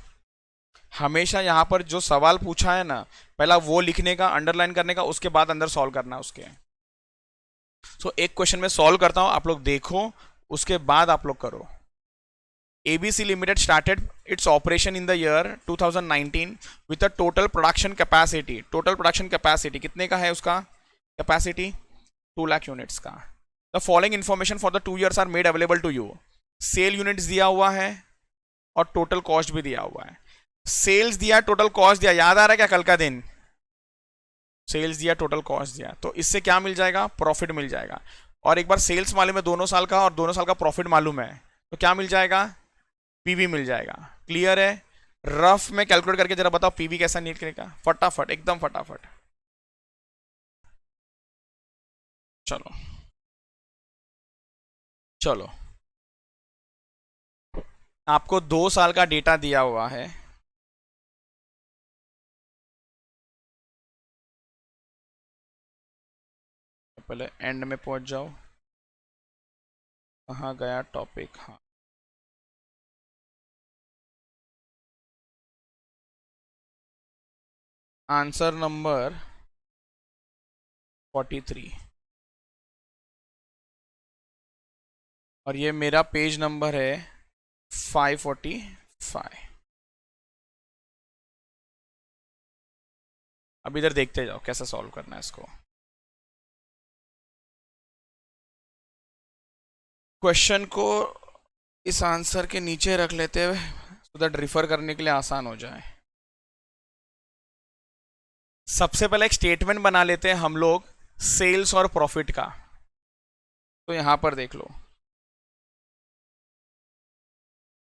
[SPEAKER 1] हमेशा यहाँ पर जो सवाल पूछा है ना, पहला वो लिखने का, अंडरलाइन करने का, उसके बाद अंदर सॉल्व करना उसके। एक क्वेश्चन में सॉल्व करता हूं, आप लोग देखो, उसके बाद आप लोग करो। ABC Limited started its operation in the year 2019 with a total production capacity, total production capacity कितने का है उसका capacity 2 लाख यूनिट्स का। The following information for the 2 years are made available to you। Sale units दिया हुआ है और total cost भी दिया हुआ है। सेल्स दिया, टोटल कॉस्ट दिया, याद आ रहा है क्या कल का दिन? सेल्स दिया, टोटल कॉस्ट दिया, तो इससे क्या मिल जाएगा? प्रॉफिट मिल जाएगा। और एक बार सेल्स मालूम है 2 साल का और 2 साल का प्रॉफिट मालूम है, तो क्या मिल जाएगा? पीवी मिल जाएगा। क्लियर है? रफ में कैलकुलेट करके जरा बताओ पीवी कैसा नीट करेगा, फटाफट, एकदम फटाफट। चलो चलो, आपको 2 साल का डेटा दिया हुआ है। पहले एंड में पहुंच जाओ, कहाँ गया टॉपिक? हाँ, आंसर नंबर 43। और ये मेरा पेज नंबर है 545। अब इधर देखते जाओ कैसे सॉल्व करना है इसको। क्वेश्चन को इस आंसर के नीचे रख लेते हुए सो दैट रिफर करने के लिए आसान हो जाए। सबसे पहले एक स्टेटमेंट बना लेते हैं हम लोग सेल्स और प्रॉफिट का। तो यहां पर देख लो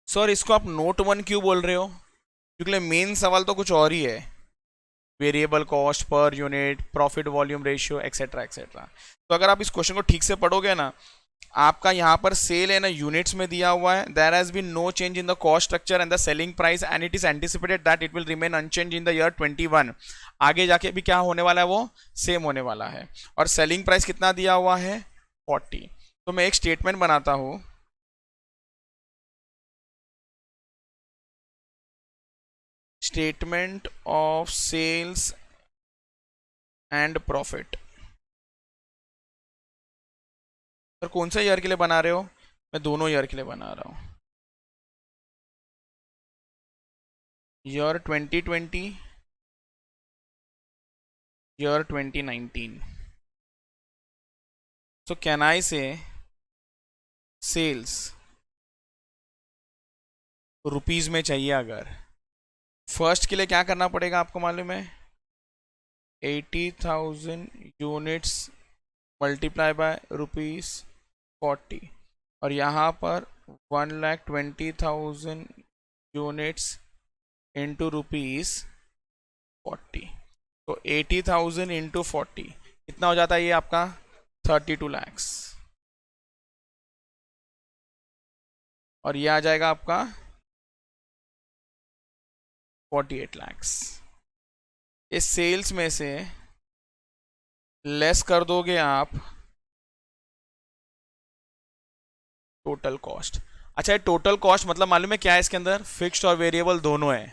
[SPEAKER 1] सर, इसको आप नोट 1 क्यों बोल रहे हो? क्योंकि मेन सवाल तो कुछ और ही है, variable cost per unit, profit volume ratio etcetera etcetera. तो अगर आप इस क्वेश्चन को ठीक से पढ़ोगे ना, आपका यहाँ पर सेल है ना यूनिट्स में दिया हुआ है, there has been no change in the cost structure and the selling price and it is anticipated that it will remain unchanged in the year 21। आगे जाके भी क्या होने वाला है, वो सेम होने वाला है। और सेलिंग प्राइस कितना दिया हुआ है, 40। तो मैं एक स्टेटमेंट बनाता हूं, statement of sales and profit. Sir कौन सा ईयर के लिए बना रहे हो? मैं दोनों ईयर के लिए बना रहा हूं, year 2020, year 2019। So can I से सेल्स रुपीज में चाहिए, अगर फर्स्ट के लिए क्या करना पड़ेगा आपको मालूम है, 80,000 यूनिट्स मल्टीप्लाई बाय ₹40। और यहाँ पर 1,20,000 यूनिट्स इंटू ₹40। तो 80,000 इंटू 40 कितना हो जाता है, ये आपका 32 lakhs। और ये आ जाएगा आपका 48 lakhs। इस सेल्स में से लेस कर दोगे आप टोटल कॉस्ट। अच्छा, ये टोटल कॉस्ट मतलब मालूम है क्या है, इसके अंदर फिक्स्ड और वेरिएबल दोनों है,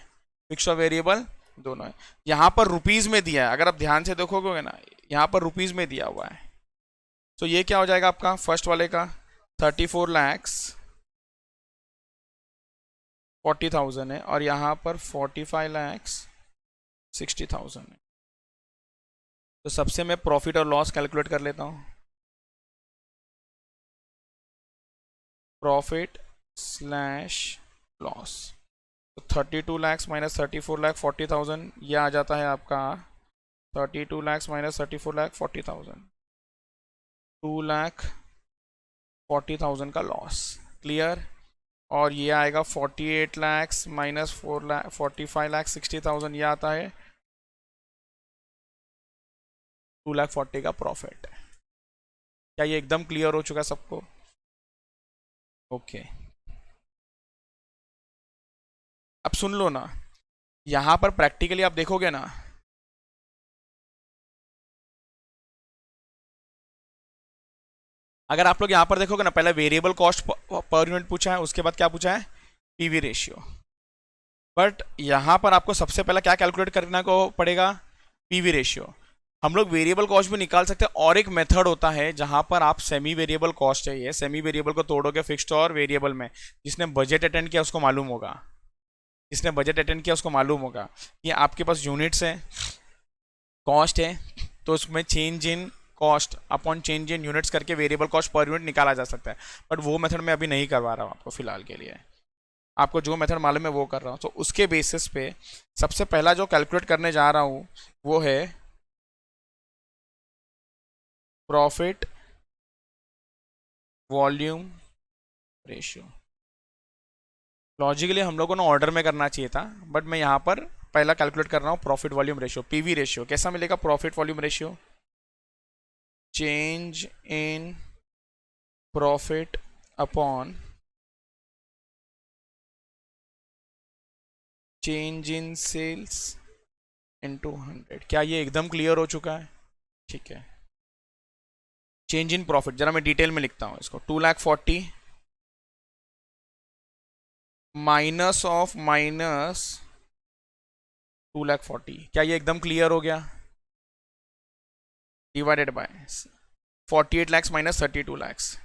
[SPEAKER 1] फिक्स्ड और वेरिएबल दोनों है। यहां पर रुपीज में दिया है, अगर आप ध्यान से देखोगे ना, यहां पर रुपीज में दिया हुआ है। तो ये क्या हो जाएगा आपका फर्स्ट वाले का 34 lakhs 40,000 है, और यहां पर 45 lakhs 60,000 है। तो सबसे मैं प्रॉफिट और लॉस कैलकुलेट कर लेता हूं, प्रॉफिट स्लैश लॉस। तो 32 lakhs माइनस 34 लाख 40,000, यह आ जाता है आपका 32 lakhs माइनस 34 लाख 40,000, 2,40,000 का लॉस। क्लियर? और ये आएगा 48 lakhs माइनस 45 लाख 60,000, यह आता है 2,40,000 का प्रॉफिट। क्या ये एकदम क्लियर हो चुका है सबको? ओके, अब सुन लो ना, यहां पर प्रैक्टिकली आप देखोगे ना, अगर आप लोग यहां पर देखोगे ना, पहले वेरिएबल कॉस्ट पर यूनिट पूछा है, उसके बाद क्या पूछा है, पीवी रेशियो। बट यहां पर आपको सबसे पहले क्या कैलकुलेट करना को पड़ेगा, पीवी रेशियो। हम लोग वेरिएबल कॉस्ट भी निकाल सकते हैं, और एक मेथड होता है जहां पर आप सेमी वेरिएबल कॉस्ट है, ये सेमी वेरिएबल को तोड़ोगे फिक्स्ड और वेरिएबल में। जिसने बजट अटेंड किया उसको मालूम होगा, जिसने बजट अटेंड किया उसको मालूम होगा कि आपके पास यूनिट्स है, कॉस्ट है, तो उसमें change in cost upon change in units करके वेरिएबल कॉस्ट पर यूनिट निकाला जा सकता है। बट वो मेथड मैं अभी नहीं करवा रहा हूँ आपको फिलहाल के लिए, आपको जो मेथड मालूम है वो कर रहा हूँ। तो उसके बेसिस पे सबसे पहला जो कैलकुलेट करने जा रहा हूँ वो है प्रॉफिट वॉल्यूम रेशियो। लॉजिकली हम लोगों ने ऑर्डर में करना चाहिए था, बट मैं यहाँ पर पहला कैलकुलेट कर रहा हूँ profit volume ratio, PV ratio. कैसा मिलेगा profit volume ratio, change in profit upon change in sales into 100। क्या ये एकदम क्लियर हो चुका है? ठीक है, चेंज इन प्रॉफिट जरा मैं डिटेल में लिखता हूं इसको, 2,40,000 माइनस ऑफ माइनस 2,40,000। क्या ये एकदम क्लियर हो गया? Divided by 48 lakhs minus 32 lakhs।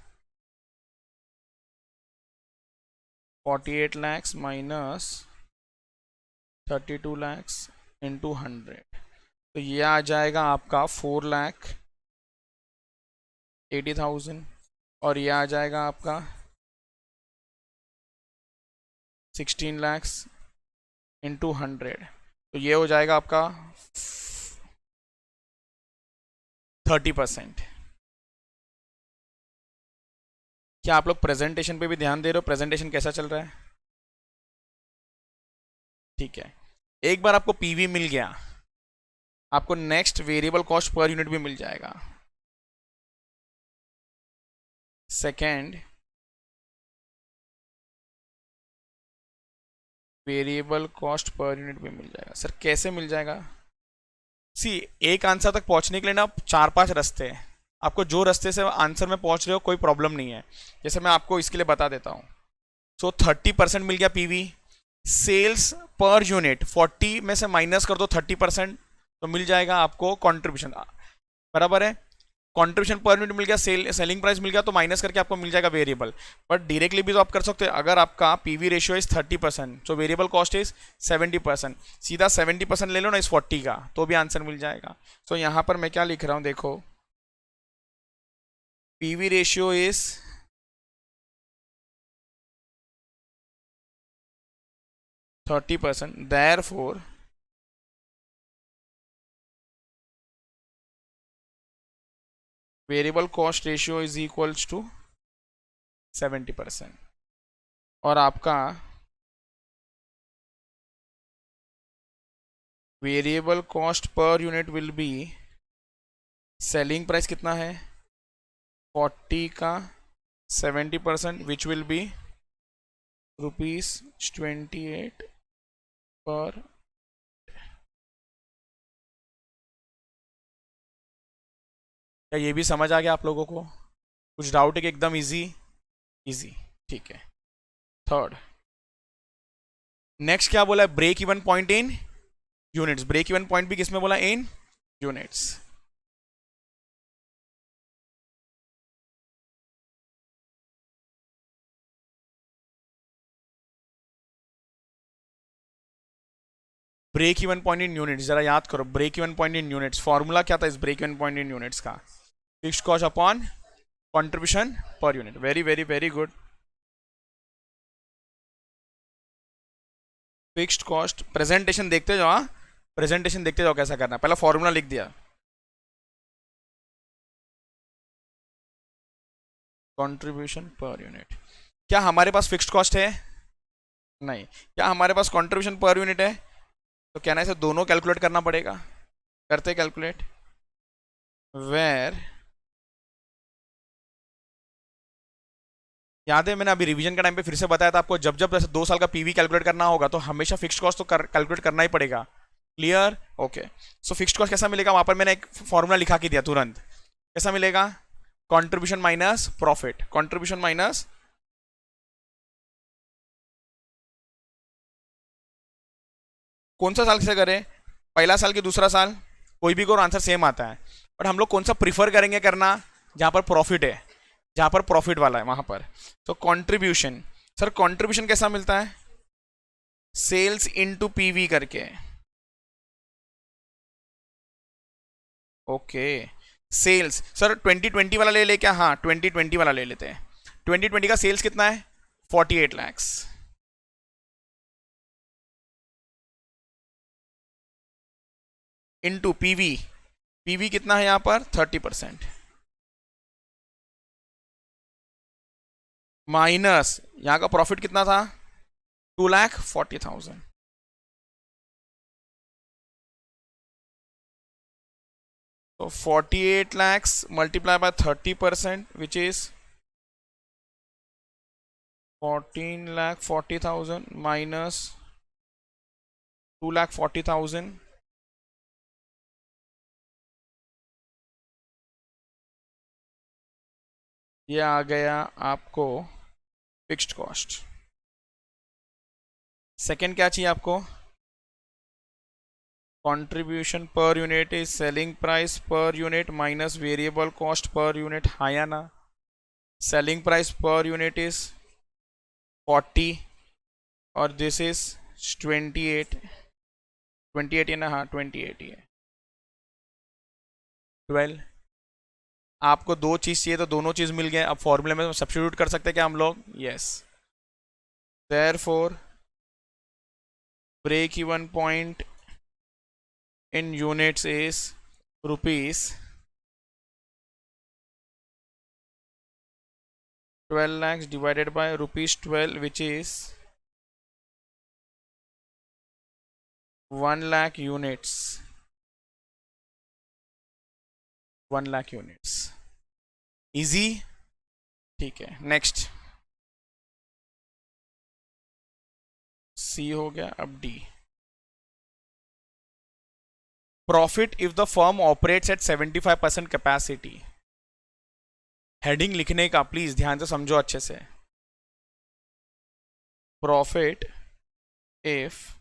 [SPEAKER 1] 48 lakhs minus 32 lakhs into 100, तो ये आ जाएगा आपका 4,80,000 और ये आ जाएगा आपका 16 lakhs into 100, तो ये हो जाएगा आपका 30%। क्या आप लोग प्रेजेंटेशन पे भी ध्यान दे रहे हो? प्रेजेंटेशन कैसा चल रहा है? ठीक है। एक बार आपको पीवी मिल गया, आपको next variable cost per unit भी मिल जाएगा। Second, variable cost per unit भी मिल जाएगा। सर कैसे मिल जाएगा? सी, एक आंसर तक पहुंचने के लिए ना 4-5 रास्ते हैं। आपको जो रास्ते से आंसर में पहुंच रहे हो कोई प्रॉब्लम नहीं है। जैसे मैं आपको इसके लिए बता देता हूं। सो 30% मिल गया पीवी। सेल्स पर यूनिट 40 में से माइनस कर दो 30%, तो मिल जाएगा आपको कंट्रीब्यूशन, बराबर है। कंट्रीब्यूशन पर यूनिट मिल गया, सेलिंग प्राइस मिल गया, तो माइनस करके आपको मिल जाएगा वेरिएबल। बट डायरेक्टली भी तो आप कर सकते हो। अगर आपका पीवी रेशियो इज 30%, तो वेरिएबल कॉस्ट इज 70%, सीधा 70% ले लो ना इस 40 का, तो भी आंसर मिल जाएगा। तो यहां पर मैं क्या लिख रहा हूं, देखो, PV ratio is 30%, therefore variable cost ratio is equals to 70%। और आपका variable cost per unit will be, selling price कितना है 40 का 70%, विच विल बी ₹28 पर। क्या ये भी समझ आ गया आप लोगों को? कुछ डाउट है कि एकदम इजी? इजी, ठीक है। थर्ड, नेक्स्ट क्या बोला है? Break even point in units. Break even point भी किसमें बोला? In units. Break even point in units, जरा याद करो। Break even point in units formula क्या था इस break even point in units का? Fixed cost upon contribution per unit. Very very very good. Fixed cost, presentation देखते जाओ। हाँ, प्रेजेंटेशन देखते जाओ कैसा करना है। पहला फॉर्मूला लिख दिया, कंट्रीब्यूशन पर यूनिट। क्या हमारे पास फिक्स्ड कॉस्ट है? नहीं। क्या हमारे पास कंट्रीब्यूशन पर यूनिट है? तो क्या ना इसे दोनों कैलकुलेट करना पड़ेगा। करते कैलकुलेट। वेर, याद है मैंने अभी रिवीजन के टाइम पे फिर से बताया था आपको, जब जब जैसे 2 साल का पीवी कैलकुलेट करना होगा तो हमेशा फिक्स्ड कॉस्ट तो कैलकुलेट करना ही पड़ेगा। क्लियर? ओके। सो फिक्स्ड कॉस्ट कैसा मिलेगा? वहां पर मैंने एक फॉर्मूला लिखा के दिया तुरंत। कैसा मिलेगा? Contribution minus profit. Contribution minus, कौन सा साल से करें? पहला साल कि दूसरा साल? कोई भी करो आंसर सेम आता है। बट हम लोग कौन सा प्रीफर करेंगे करना? जहां पर प्रॉफिट है, जहां पर प्रॉफिट वाला है वहां पर। तो कंट्रीब्यूशन, सर कंट्रीब्यूशन कैसा मिलता है? सेल्स इनटू पीवी करके। ओके। सेल्स, सर 2020 वाला ले क्या? हाँ, 2020 वाला ले लेते हैं। 2020 का सेल्स कितना है? 48 lakhs। इनटू पीवी, पीवी कितना है यहां पर? 30%। माइनस यहां का प्रॉफिट कितना था? 2,40,000। तो 48 lakhs multiply by 30%, which is 14,40,000 minus 2,40,000। ये आ गया आपको फिक्स्ड कॉस्ट। सेकेंड क्या चाहिए आपको? Contribution per unit is selling price per unit minus variable cost per unit. हाँ या ना? Selling price per unit is 40, और दिस इज 28, 28 है ना, हाँ 28 ही है। 12। आपको दो चीज़ चाहिए तो दोनों चीज़ मिल गए। अब फॉर्मूले में सब्स्टिट्यूट कर सकते हैं क्या हम लोग? Yes. Therefore break even point in units is rupees 12 lakhs divided by rupees 12, which is 1 lakh units, 1 lakh units। Easy. ठीक है, नेक्स्ट सी हो गया। अब D, profit if the firm operates at 75% capacity. Heading लिखने का प्लीज ध्यान से समझो अच्छे से। Profit if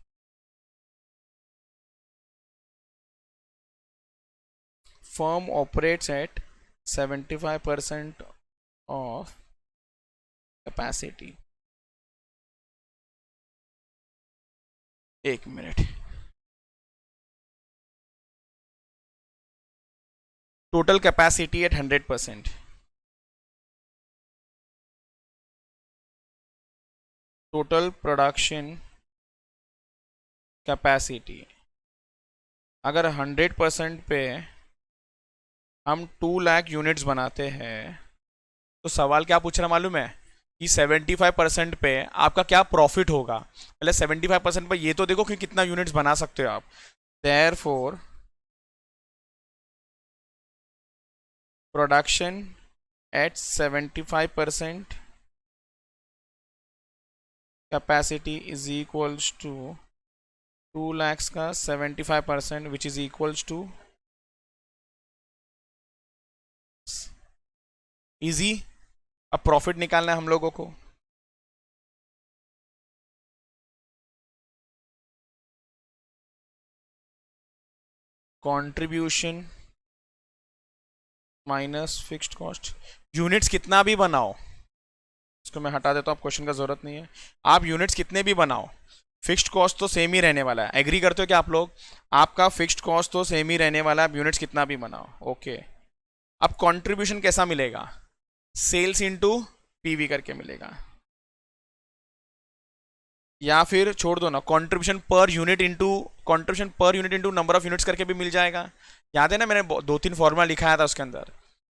[SPEAKER 1] firm operates at 75% of capacity। एक minute, total capacity eight 100%, total production capacity अगर 100% पे हम 2 लाख यूनिट्स बनाते हैं तो सवाल क्या पूछ रहा मालूम है कि 75% पे आपका क्या प्रॉफिट होगा। पहले 75% पे ये तो देखो कि कितना यूनिट्स बना सकते हो आप। Therefore production at 75% capacity is equals to 2 lakhs का 75%, which is equals to easy. अब प्रॉफिट निकालना है हम लोगों को। Contribution minus fixed cost. Units कितना भी बनाओ, इसको मैं हटा देता हूँ, आप क्वेश्चन का जरूरत नहीं है। आप यूनिट्स कितने भी बनाओ, फिक्स्ड कॉस्ट तो सेम ही रहने वाला है। एग्री करते हो क्या आप लोग? आपका फिक्स्ड कॉस्ट तो सेम ही रहने वाला है, आप यूनिट्स कितना भी बनाओ। ओके। अब कंट्रीब्यूशन कैसा मिलेगा? सेल्स इनटू पीवी करके मिलेगा, या फिर छोड़ दो ना, contribution per unit into number of units करके भी मिल जाएगा। याद है ना, मैंने 2-3 फॉर्मूला लिखाया था उसके अंदर।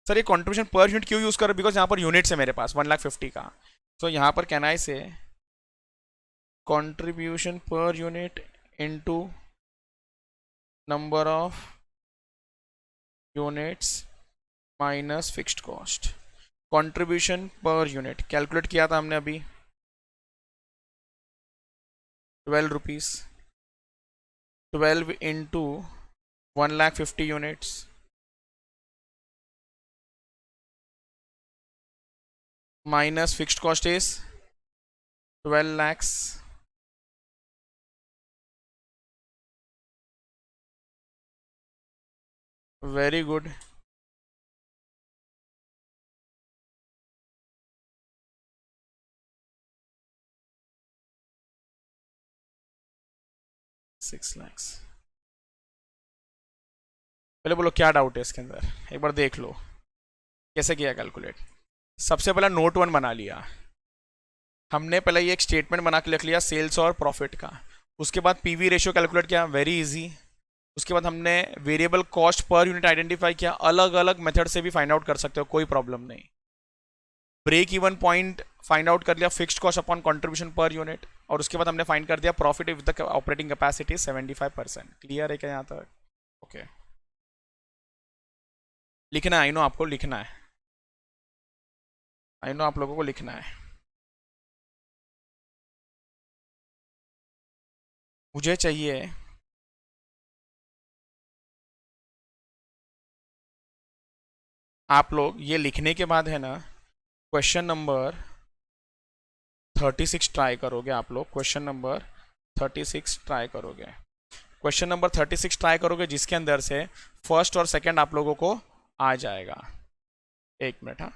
[SPEAKER 1] सर ये कंट्रीब्यूशन पर यूनिट क्यों यूज कर रहे? बिकॉज यहाँ पर यूनिट्स है मेरे पास 1,50,000 का। तो यहाँ पर कैन आई से contribution per unit into number of units minus fixed cost. Contribution per unit calculate किया था हमने अभी, 12 rupees, 12 into 1,50,000 units minus fixed cost is 12 lakhs। Very good. $6 lakhs। पहले बोलो क्या डाउट है इसके अंदर, एक बार देख लो कैसे किया कैलकुलेट। सबसे पहला नोट 1 बना लिया हमने, पहले ये एक स्टेटमेंट बना के लिख लिया सेल्स और प्रॉफिट का। उसके बाद पीवी रेशियो कैलकुलेट किया, वेरी इजी। उसके बाद हमने variable cost per unit identify किया, अलग अलग मेथड से भी फाइंड आउट कर सकते हो, कोई प्रॉब्लम नहीं। Break even point find out कर लिया, fixed cost upon contribution per unit, और उसके बाद हमने फाइंड कर दिया profit with the operating capacity 75%। Clear है क्या यहाँ तक? ओके। लिखना है, आई नो आपको लिखना है, आई नो आप लोगों को लिखना है। मुझे चाहिए आप लोग ये लिखने के बाद है ना, क्वेश्चन नंबर 36 ट्राई करोगे आप लोग। क्वेश्चन नंबर 36 ट्राई करोगे, क्वेश्चन नंबर 36 ट्राई करोगे, जिसके अंदर से फर्स्ट और सेकंड आप लोगों को आ जाएगा। एक मिनट, हाँ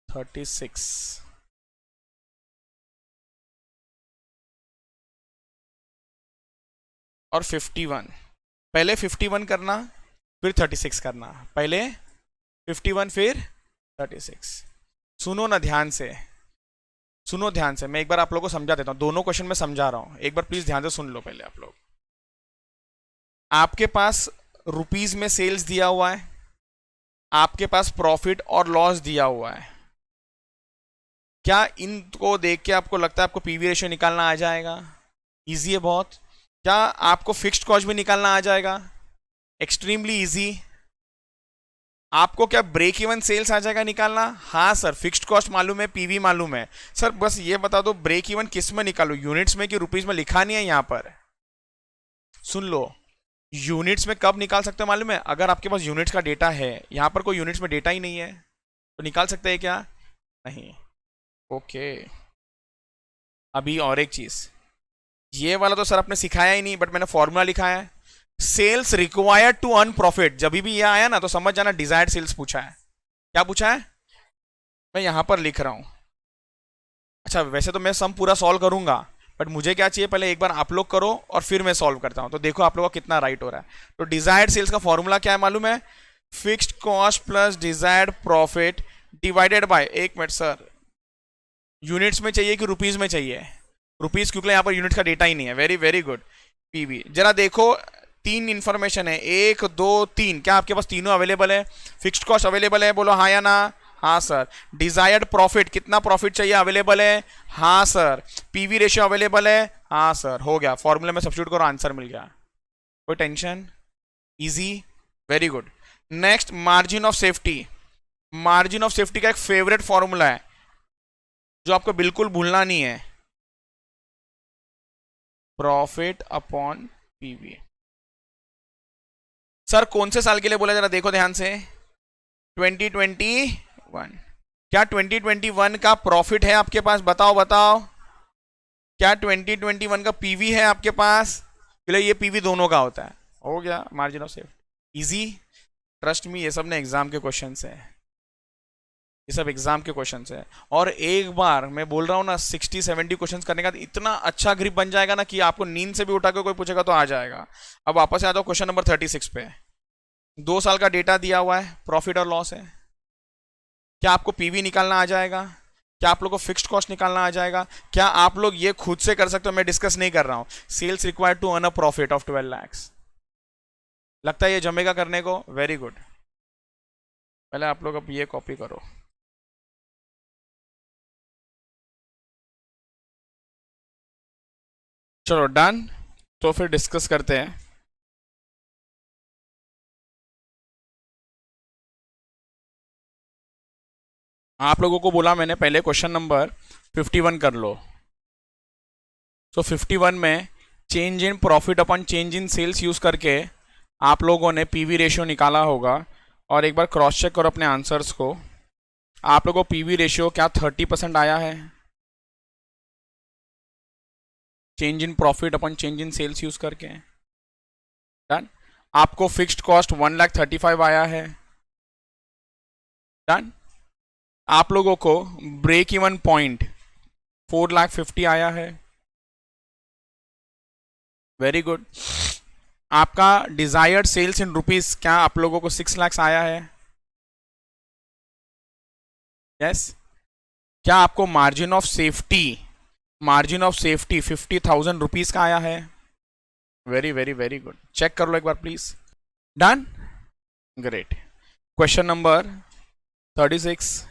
[SPEAKER 1] 36 और 51, पहले 51 करना फिर 36 करना, पहले 51 फिर 36। सुनो ना ध्यान से, सुनो ध्यान से, मैं एक बार आप लोगों को समझा देता हूँ, दोनों क्वेश्चन में समझा रहा हूँ, एक बार प्लीज ध्यान से सुन लो पहले आप लोग। आपके पास रुपीज में सेल्स दिया हुआ है, आपके पास प्रॉफिट और लॉस दिया हुआ है। क्या इनको देख के आपको लगता है आपको पीवी रेशियो निकालना आ जाएगा? इजी है बहुत। क्या आपको फिक्स्ड कॉस्ट भी निकालना आ जाएगा? Extremely easy. आपको क्या ब्रेक इवन सेल्स आ जाएगा निकालना? हाँ सर, फिक्स्ड कॉस्ट मालूम है, पीवी मालूम है। सर बस ये बता दो ब्रेक इवन किस में निकालू, यूनिट्स में कि रुपीज में? लिखा नहीं है यहां पर, सुन लो। यूनिट्स में कब निकाल सकते हो मालूम है? अगर आपके पास यूनिट्स का डेटा है, यहां पर कोई यूनिट्स में डेटा ही नहीं है तो निकाल सकते हैं क्या? नहीं। ओके, अभी और एक चीज, ये वाला तो सर आपने सिखाया ही नहीं, बट मैंने फॉर्मूला लिखा है। Sales required to earn profit, जब भी ये आया ना तो समझ जाना डिजायर्ड सेल्स पूछा है। क्या पूछा है? मैं यहां पर लिख रहा हूं। अच्छा, वैसे तो मैं सम पूरा सॉल्व करूंगा, बट मुझे क्या चाहिए, पहले एक बार आप लोग करो और फिर मैं सॉल्व करता हूं, तो देखो आप लोगों का कितना राइट हो रहा है। तो डिजायर्ड सेल्स का फॉर्मूला क्या है मालूम है? Fixed cost plus desired profit divided bye, एक मिनट सर, यूनिट्स में चाहिए कि रुपीज में चाहिए? रुपीज, क्योंकि यहाँ पर यूनिट का डेटा ही नहीं है। Very very good. पीवी जरा देखो, तीन इंफॉर्मेशन है, 1 2 3, क्या आपके पास तीनों अवेलेबल है? फिक्स्ड कॉस्ट अवेलेबल है, बोलो हाँ या ना? हाँ सर। डिजायर्ड प्रॉफिट, कितना प्रॉफिट चाहिए, अवेलेबल है? हाँ सर। पीवी रेशियो अवेलेबल है? हाँ सर। हो गया, फॉर्मूले में सब्स्टिट्यूट करो, आंसर मिल गया। कोई tension? Easy, very good. Next, margin of safety. Margin of safety का एक फेवरेट फॉर्मूला है जो आपको बिल्कुल भूलना नहीं है, प्रॉफिट अपॉन पीवी। सर कौन से साल के लिए बोला, जरा देखो ध्यान से। 2021। क्या 2021 का प्रॉफिट है आपके पास? बताओ बताओ। क्या 2021 का पीवी है आपके पास? ये पीवी दोनों का होता है। हो गया margin of safety, easy. Trust me, ये सब ने एग्जाम के क्वेश्चन है, ये सब एग्जाम के क्वेश्चन है। और एक बार मैं बोल रहा हूँ ना, 60-70 क्वेश्चन करने का इतना अच्छा ग्रिप बन जाएगा ना कि आपको नींद से भी उठा के कोई पूछेगा तो आ जाएगा। अब वापस आ जाओ क्वेश्चन नंबर 36 पे। 2 साल का डेटा दिया हुआ है, प्रॉफिट और लॉस है। क्या आपको पीवी निकालना आ जाएगा? क्या आप लोग को फिक्स्ड कॉस्ट निकालना आ जाएगा? क्या आप लोग ये खुद से कर सकते हो? मैं डिस्कस नहीं कर रहा हूं। Sales required to earn a profit of 12 lakh. लगता है ये जमेगा करने को? Very good. पहले आप लोग अब ये कॉपी करो। चलो डन, तो फिर डिस्कस करते हैं। आप लोगों को बोला मैंने पहले क्वेश्चन नंबर 51 कर लो। तो 51 में change in profit upon change in sales use करके आप लोगों ने पीवी रेशियो निकाला होगा। और एक बार क्रॉस चेक करो अपने आंसर्स को। आप लोगों को पीवी रेशियो क्या 30% आया है? Change in profit upon change in sales use करके। डन। आपको फिक्स्ड कॉस्ट 1,35,000 आया है। डन। आप लोगों को ब्रेक इवन पॉइंट 4,50,000 आया है। Very good. आपका डिजायर्ड सेल्स इन रुपीस क्या आप लोगों को 6 लाख आया है? यस। क्या आपको margin of safety, margin of safety 50,000 rupees का आया है? Very very very good. Check कर लो एक बार please. Done, great. Question number 36।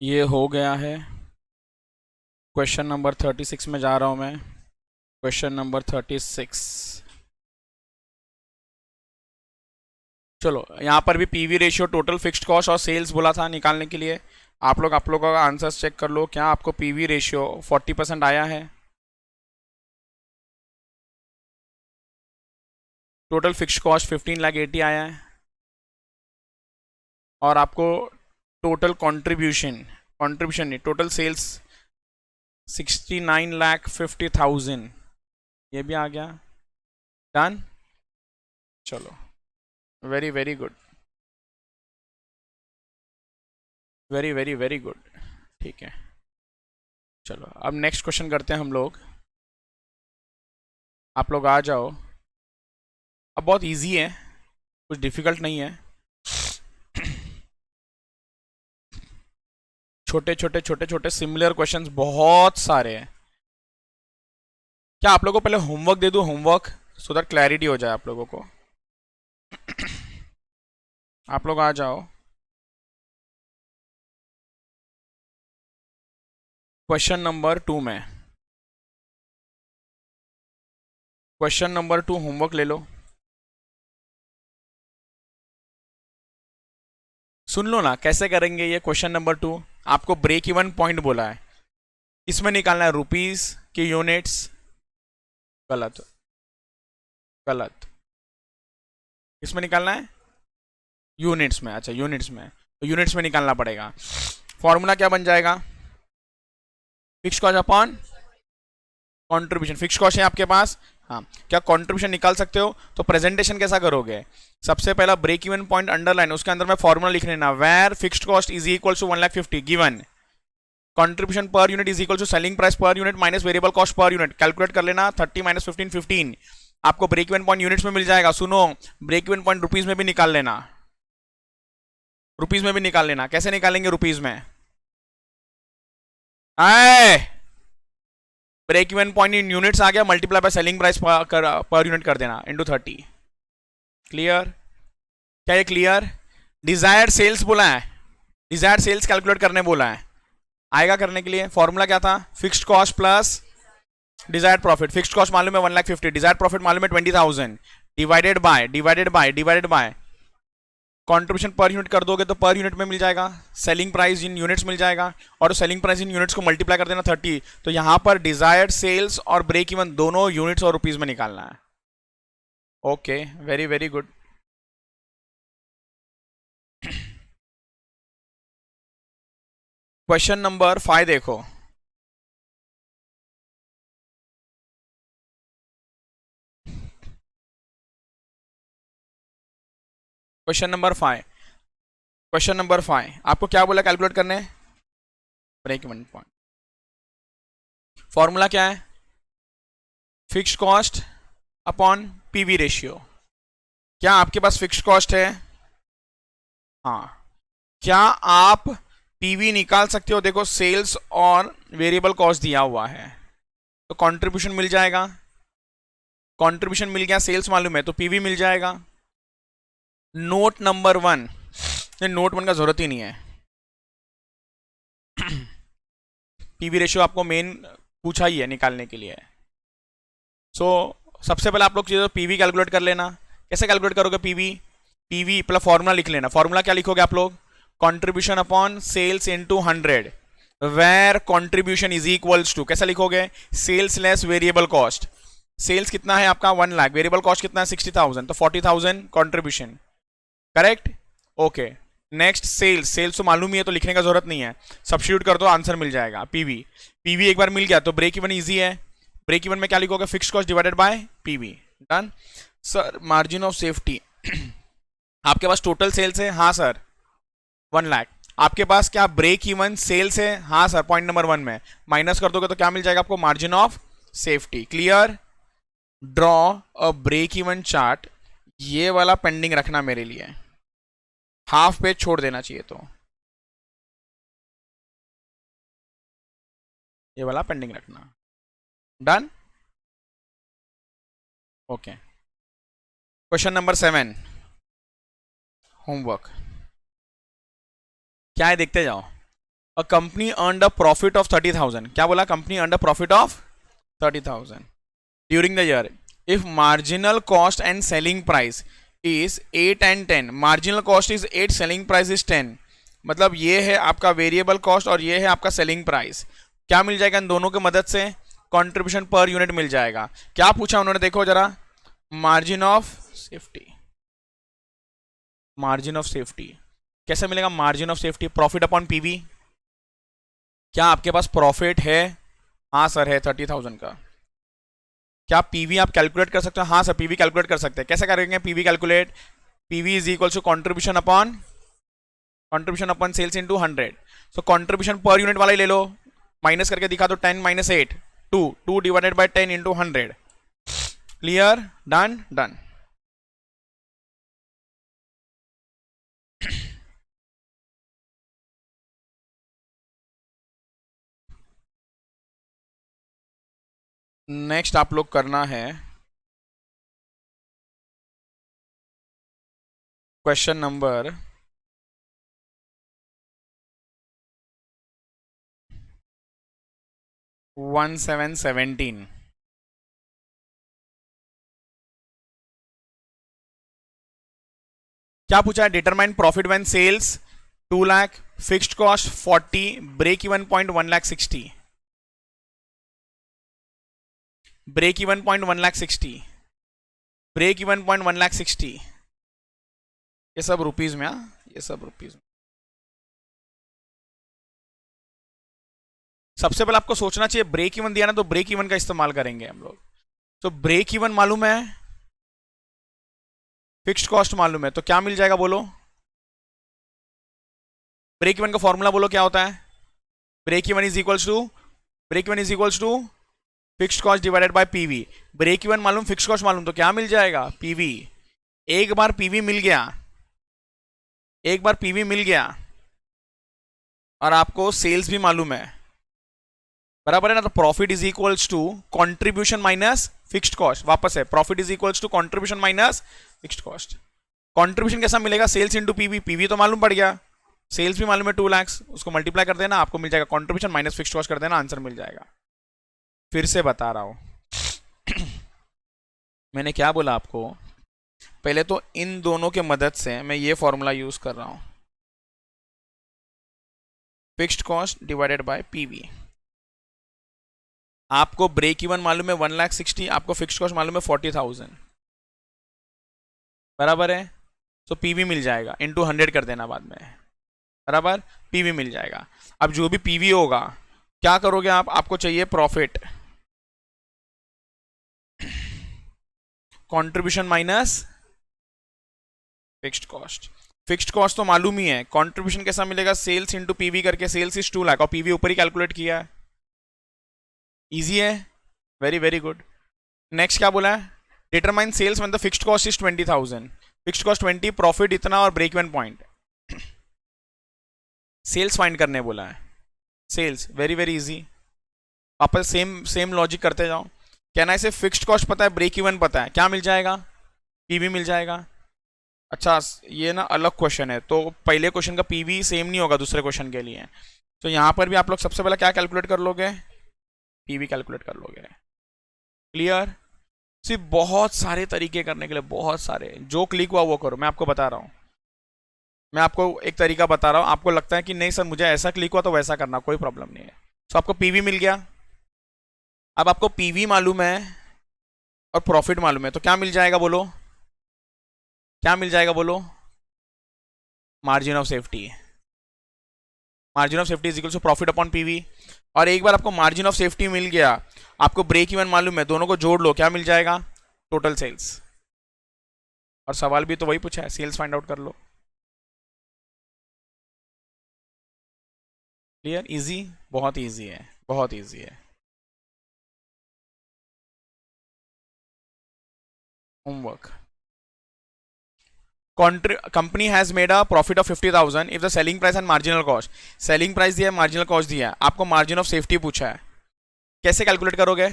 [SPEAKER 1] ये हो गया है। क्वेश्चन नंबर 36 में जा रहा हूं मैं। Question number 36। चलो यहां पर भी PV ratio, total fixed cost और सेल्स बोला था निकालने के लिए। आप लोग का आंसर चेक कर लो। क्या आपको पीवी रेशियो 40% आया है? टोटल फिक्स्ड कॉस्ट 15,80,000 आया है। और आपको टोटल कंट्रीब्यूशन, कंट्रीब्यूशन नहीं, टोटल सेल्स 69,50,000, ये भी आ गया। डन। चलो very very good, very very very good. ठीक है, चलो अब नेक्स्ट क्वेश्चन करते हैं हम लोग। आप लोग आ जाओ, अब बहुत इजी है, कुछ डिफिकल्ट नहीं है। छोटे छोटे छोटे छोटे सिमिलर क्वेश्चंस बहुत सारे हैं। क्या आप लोगों को पहले होमवर्क दे दूं, होमवर्क, सो दैट क्लैरिटी हो जाए आप लोगों को। आप लोग आ जाओ, क्वेश्चन नंबर 2 में, क्वेश्चन नंबर 2 होमवर्क ले लो। सुन लो ना कैसे करेंगे ये क्वेश्चन नंबर 2। आपको ब्रेक इवन पॉइंट बोला है, इसमें निकालना है रुपीस की यूनिट्स। गलत, गलत, इसमें निकालना है यूनिट्स में। अच्छा यूनिट्स में, तो यूनिट्स में निकालना पड़ेगा। फॉर्मूला क्या बन जाएगा, fix cost upon contribution. Fix cost है आपके पास, हाँ, क्या कंट्रीब्यूशन निकाल सकते हो? तो प्रेजेंटेशन कैसा करोगे, सबसे पहला ब्रेक इवन पॉइंट अंडरलाइन, उसके अंदर में फॉर्मूला लिख लेना, where fixed cost is equal to 1,50,000 given contribution per unit is equal to selling price per unit minus variable cost per unit. Calculate कर लेना, 30 माइनस 15 15, आपको ब्रेक इवन पॉइंट यूनिट्स में मिल जाएगा। सुनो, ब्रेक इवन पॉइंट रुपीज में भी निकाल लेना, रुपीज में भी निकाल लेना। कैसे निकालेंगे रुपीज में, आए break even point in units आ गया, multiply by selling price per unit कर देना इनटू 30। क्लियर, क्या ये क्लियर? डिजायर्ड सेल्स बोला है, डिजायर्ड सेल्स कैलकुलेट करने बोला है, आएगा करने के लिए। फॉर्मूला क्या था, fixed cost plus desired profit. Fixed cost मालूम है 1,50,000, डिजायर्ड प्रॉफिट मालूम है 20,000, divided by contribution per unit कर दोगे तो पर यूनिट में मिल जाएगा, सेलिंग प्राइस इन यूनिट्स मिल जाएगा, और सेलिंग प्राइस इन यूनिट्स को मल्टीप्लाई कर देना 30। तो यहां पर डिजायर्ड सेल्स और ब्रेक इवन दोनों यूनिट्स और रुपीज में निकालना है। Okay, very very good. Question number 5 देखो, क्वेश्चन नंबर 5, क्वेश्चन नंबर 5 आपको क्या बोला कैलकुलेट करने, ब्रेक इवन पॉइंट। फॉर्मूला क्या है, fixed cost upon PV ratio. क्या आपके पास फिक्स्ड कॉस्ट है? हाँ। क्या आप पीवी निकाल सकते हो? देखो सेल्स और वेरिएबल कॉस्ट दिया हुआ है, तो कंट्रीब्यूशन मिल जाएगा, कंट्रीब्यूशन मिल गया, सेल्स मालूम है तो पीवी मिल जाएगा। नोट नंबर 1, नोट 1 का जरूरत ही नहीं है। पीवी रेशियो आपको मेन पूछा ही है निकालने के लिए। सो सबसे पहले आप लोग चीज़ पीवी कैलकुलेट कर लेना। कैसे कैलकुलेट करोगे पीवी? पीवी पहले फॉर्मूला लिख लेना। फॉर्मूला क्या लिखोगे आप लोग, contribution upon sales into 100, where contribution is equals to, कैसा लिखोगे, sales less variable cost. Sales कितना है आपका 1 लाख, वेरिएबल कॉस्ट कितना है 60,000, तो 40,000 contribution, correct. Okay, next sales, sales तो मालूम ही है तो लिखने का जरूरत नहीं है, सब्स्टिट्यूट कर दो आंसर मिल जाएगा। पीवी, पीवी एक बार मिल गया तो ब्रेक इवन इजी है। ब्रेक इवन में क्या लिखोगे, fixed cost divided by PV, done. Sir margin of safety, आपके पास टोटल सेल्स है, हाँ सर 1 लाख। आपके पास क्या ब्रेक इवन सेल्स है, हाँ सर, पॉइंट नंबर 1 में माइनस कर दोगे तो क्या मिल जाएगा आपको, margin of safety. Clear, draw a break even chart. ये वाला पेंडिंग रखना मेरे लिए, हाफ पेज छोड़ देना चाहिए, तो ये वाला पेंडिंग रखना, done. Okay, question number 7 homework क्या है देखते जाओ। A company earned a profit of 30,000, क्या बोला, company earned a profit of 30,000 during the year if marginal cost and selling price is 8 and 10, marginal cost is 8, selling price is 10, मतलब ये है आपका वेरिएबल कॉस्ट और ये है आपका सेलिंग प्राइस। क्या मिल जाएगा इन दोनों की मदद से, कंट्रीब्यूशन पर यूनिट मिल जाएगा। क्या पूछा उन्होंने, देखो जरा, margin of safety. Margin of safety कैसे मिलेगा, margin of safety profit upon PV. क्या आपके पास प्रॉफिट है, हाँ सर है 30,000 का। क्या पीवी आप कैलकुलेट कर सकते हो, हाँ सर पीवी कैलकुलेट कर सकते हैं। कैसे करेंगे PV calculate, PV is equal to contribution upon sales into 100। So contribution per unit वाला ही ले लो, माइनस करके दिखा दो 10 minus 8 2 2 divided by 10 into 100. Clear, done done. Next आप लोग करना है क्वेश्चन नंबर 1717. क्या पूछा है? Determine profit when sales 2 lakh, fixed cost 40, break even point 1 lakh 60. Break even point 1 lakh 60, break even point 1 lakh 60. ये सब रुपीज में, ये सब रुपीज में. सबसे पहले आपको सोचना चाहिए, ब्रेक इवन दिया ना तो ब्रेक इवन का इस्तेमाल करेंगे हम लोग. तो ब्रेक इवन मालूम है, फिक्स्ड कॉस्ट मालूम है, तो क्या मिल जाएगा बोलो? ब्रेक इवन का फॉर्मूला बोलो क्या होता है? Break even is equals to, break even is equals to fixed cost divided by PV. Break even मालूम, फिक्स्ड कॉस्ट मालूम, तो क्या मिल जाएगा? पीवी. एक बार पीवी मिल गया, एक बार पीवी मिल गया और आपको सेल्स भी मालूम है, बराबर है ना? तो profit is equals to contribution minus fixed cost. वापस है, profit is equals to contribution minus fixed cost. Contribution कैसा मिलेगा? Sales into PV. पीवी तो मालूम पड़ गया, सेल्स भी मालूम है 2 लाख, उसको मल्टीप्लाई कर देना, आपको मिल जाएगा कंट्रीब्यूशन माइनस फिक्स्ड कॉस्ट कर देना, आंसर मिल जाएगा. फिर से बता रहा हूं मैंने क्या बोला आपको? पहले तो इन दोनों के मदद से मैं ये फॉर्मूला यूज कर रहा हूं, fixed cost divided by PV. आपको ब्रेक इवन मालूम है 1 लाख 60, आपको फिक्स्ड कॉस्ट मालूम है 40,000, बराबर है? तो पीवी मिल जाएगा, इंटू 100 कर देना बाद में, बराबर? पीवी मिल जाएगा. अब जो भी पीवी होगा क्या करोगे आप? आपको चाहिए profit, contribution minus fixed cost. Fixed cost तो मालूम ही है, कंट्रीब्यूशन कैसा मिलेगा? सेल्स इंटू पीवी करके, सेल्स इज 2 लाख और पीवी ऊपर ही कैलकुलेट किया है. इजी है, वेरी वेरी गुड. नेक्स्ट क्या बोला है? Determine sales when the fixed cost is 20,000. Fixed cost 20, profit इतना और break even point. Sales find करने बोला है, सेल्स. Very very easy. वापस सेम सेम लॉजिक करते जाओ. कहना इसे फिक्स्ड कॉस्ट पता है, ब्रेक इवन पता है, क्या मिल जाएगा? पीवी मिल जाएगा. अच्छा, ये ना अलग क्वेश्चन है, तो पहले क्वेश्चन का पीवी सेम नहीं होगा दूसरे क्वेश्चन के लिए. तो यहां पर भी आप लोग सबसे पहले क्या कैलकुलेट कर लोगे? पीवी कैलकुलेट कर लोगे. क्लियर? सिर्फ बहुत सारे तरीके करने के लिए, बहुत सारे. जो क्लिक हुआ वो करो, मैं आपको बता रहा हूं. मैं आपको एक तरीका बता रहा हूं, आपको लगता है कि नहीं सर मुझे ऐसा क्लिक हुआ तो वैसा करना, कोई प्रॉब्लम नहीं है. तो आपको पीवी मिल गया. अब आपको पीवी मालूम है और प्रॉफिट मालूम है, तो क्या मिल जाएगा बोलो? क्या मिल जाएगा बोलो? Margin of safety. Margin of safety is equal to profit upon PV. और एक बार आपको मार्जिन ऑफ सेफ्टी मिल गया, आपको ब्रेक इवन मालूम है, दोनों को जोड़ लो, क्या मिल जाएगा? Total sales. और सवाल भी तो वही पूछा है, सेल्स फाइंड आउट कर लो. क्लियर? इजी, बहुत इजी है, बहुत इजी है. Homework. Company has made a profit of 50,000 if the selling price and marginal cost. Selling price दिया है, मार्जिनल कॉस्ट दिया है, आपको मार्जिन ऑफ सेफ्टी पूछा है. कैसे कैलकुलेट करोगे?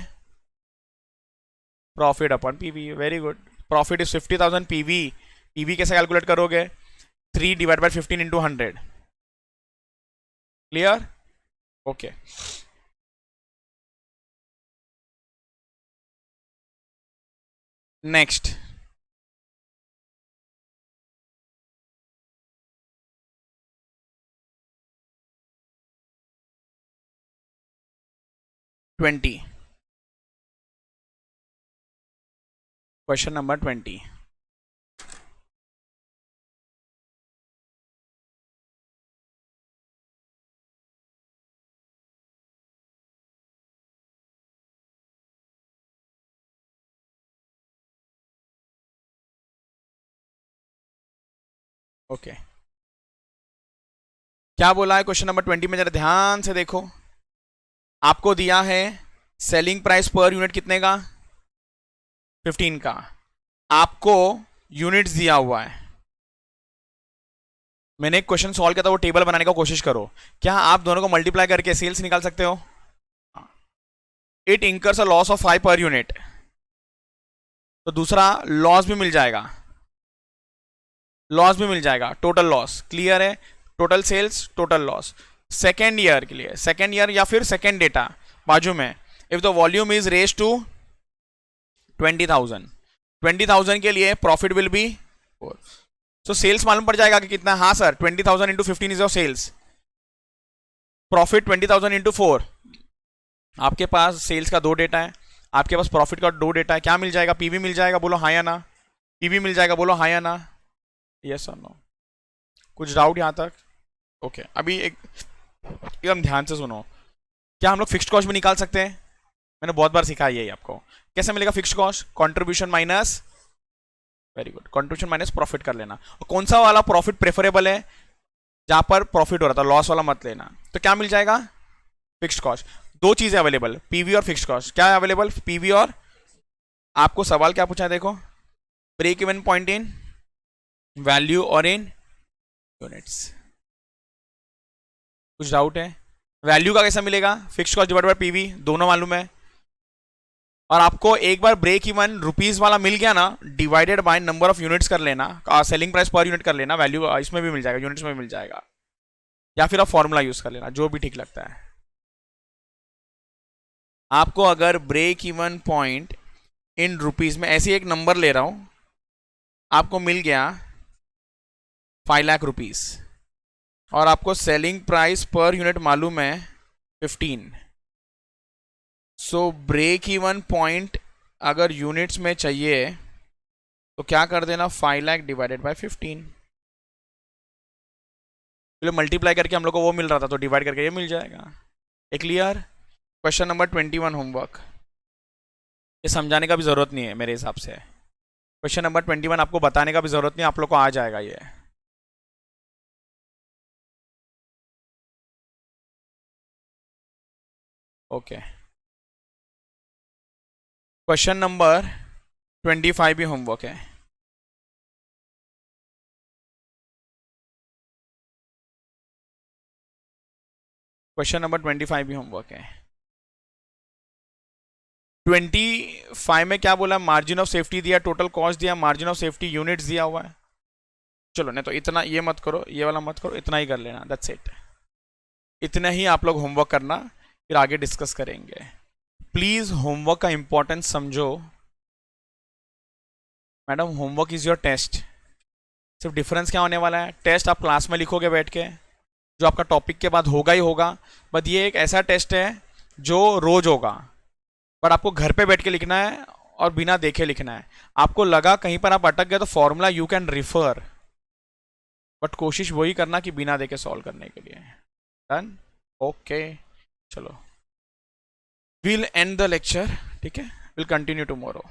[SPEAKER 1] Profit upon PV. Very good. Profit is 50,000, PV. PV कैसे कैलकुलेट करोगे? 3 divide by 15 into 100. Clear? Okay. Next. Question number 20. Okay. क्या बोला है क्वेश्चन नंबर 20 में, जरा ध्यान से देखो। आपको दिया है सेलिंग प्राइस पर यूनिट कितने का, 15 का। आपको यूनिट्स दिया हुआ है। मैंने एक क्वेश्चन सॉल्व किया था, वो टेबल बनाने का कोशिश करो। क्या आप दोनों को मल्टीप्लाई करके सेल्स निकाल सकते हो? It incurs a loss of 5 per unit, तो दूसरा लॉस भी मिल जाएगा, लॉस भी मिल जाएगा, टोटल लॉस क्लियर है, total sales total loss. Second year के लिए, सेकेंड ईयर या फिर सेकेंड डेटा बाजू में, if the volume is raise to 20,000 के लिए प्रॉफिट विल बी 4। तो सेल्स मालूम पड़ जाएगा कि कितना। हाँ sir, 20,000 into 15 is your sales, profit 20,000 into 4। आपके पास सेल्स का 2 डेटा है, आपके पास प्रॉफिट का 2 डेटा है। क्या मिल जाएगा? पीवी मिल जाएगा, बोलो हाँ या ना। पीवी मिल जाएगा, बोलो हाँ या ना, यस और नो। कुछ डाउट यहां तक? ओके अभी एकदम ध्यान से सुनो। क्या हम लोग फिक्स्ड कॉस्ट भी निकाल सकते हैं? मैंने बहुत बार सिखाया यही आपको। कैसे मिलेगा fixed cost? Contribution minus, very good, contribution minus profit कर लेना। और कौन सा वाला प्रॉफिट प्रेफरेबल है? जहां पर प्रॉफिट हो रहा था, लॉस वाला मत लेना। तो क्या मिल जाएगा? Fixed cost. 2 चीजें अवेलेबल, पीवी और फिक्स्ड कॉस्ट। क्या है अवेलेबल? पीवी और, आपको सवाल क्या पूछा है देखो, break even point in value और इन यूनिट्स। कुछ डाउट है? वैल्यू का कैसा मिलेगा? Fixed cost divide by PV, दोनों मालूम है। और आपको एक बार ब्रेक इवन रुपीज वाला मिल गया ना, divided by number of units कर लेना, सेलिंग प्राइस पर यूनिट कर लेना, वैल्यू इसमें भी मिल जाएगा, यूनिट्स में भी मिल जाएगा। या फिर आप फॉर्मूला यूज कर लेना, जो भी ठीक लगता है आपको। अगर break even point in rupees में, ऐसे एक नंबर ले रहा हूं, आपको मिल गया 5 लाख रुपीज और आपको सेलिंग प्राइस पर यूनिट मालूम है 15। सो ब्रेक इवन पॉइंट अगर यूनिट्स में चाहिए तो क्या कर देना, 5 लाख डिवाइडेड बाय 15। मल्टीप्लाई करके हम लोग को वो मिल रहा था, तो डिवाइड करके ये मिल जाएगा। ए क्लियर? क्वेश्चन नंबर 21 होमवर्क, ये समझाने का भी जरूरत नहीं है मेरे हिसाब से। क्वेश्चन नंबर 21 आपको बताने का भी जरूरत नहीं, आप लोग को आ जाएगा ये। ओके क्वेश्चन नंबर 25 भी होमवर्क है। क्वेश्चन नंबर 25 भी होमवर्क है। 25 में क्या बोला? मार्जिन ऑफ सेफ्टी दिया, टोटल कॉस्ट दिया, मार्जिन ऑफ सेफ्टी यूनिट्स दिया हुआ है। चलो नहीं तो इतना ये मत करो, ये वाला मत करो, इतना ही कर लेना, दैट्स इट। इतना ही आप लोग होमवर्क करना, फिर आगे डिस्कस करेंगे। प्लीज होमवर्क का इंपॉर्टेंस समझो। Madam homework is your test. सिर्फ डिफरेंस क्या होने वाला है, टेस्ट आप क्लास में लिखोगे बैठ के, जो आपका टॉपिक के बाद होगा ही होगा, बट ये एक ऐसा टेस्ट है जो रोज होगा, बट आपको घर पे बैठ के लिखना है और बिना देखे लिखना है। आपको लगा कहीं पर आप अटक गए तो formula you can refer, but कोशिश वही करना कि बिना देखे सॉल्व करने के लिए। डन? ओके चलो, विल एंड द लेक्चर, ठीक है, विल कंटिन्यू टुमारो।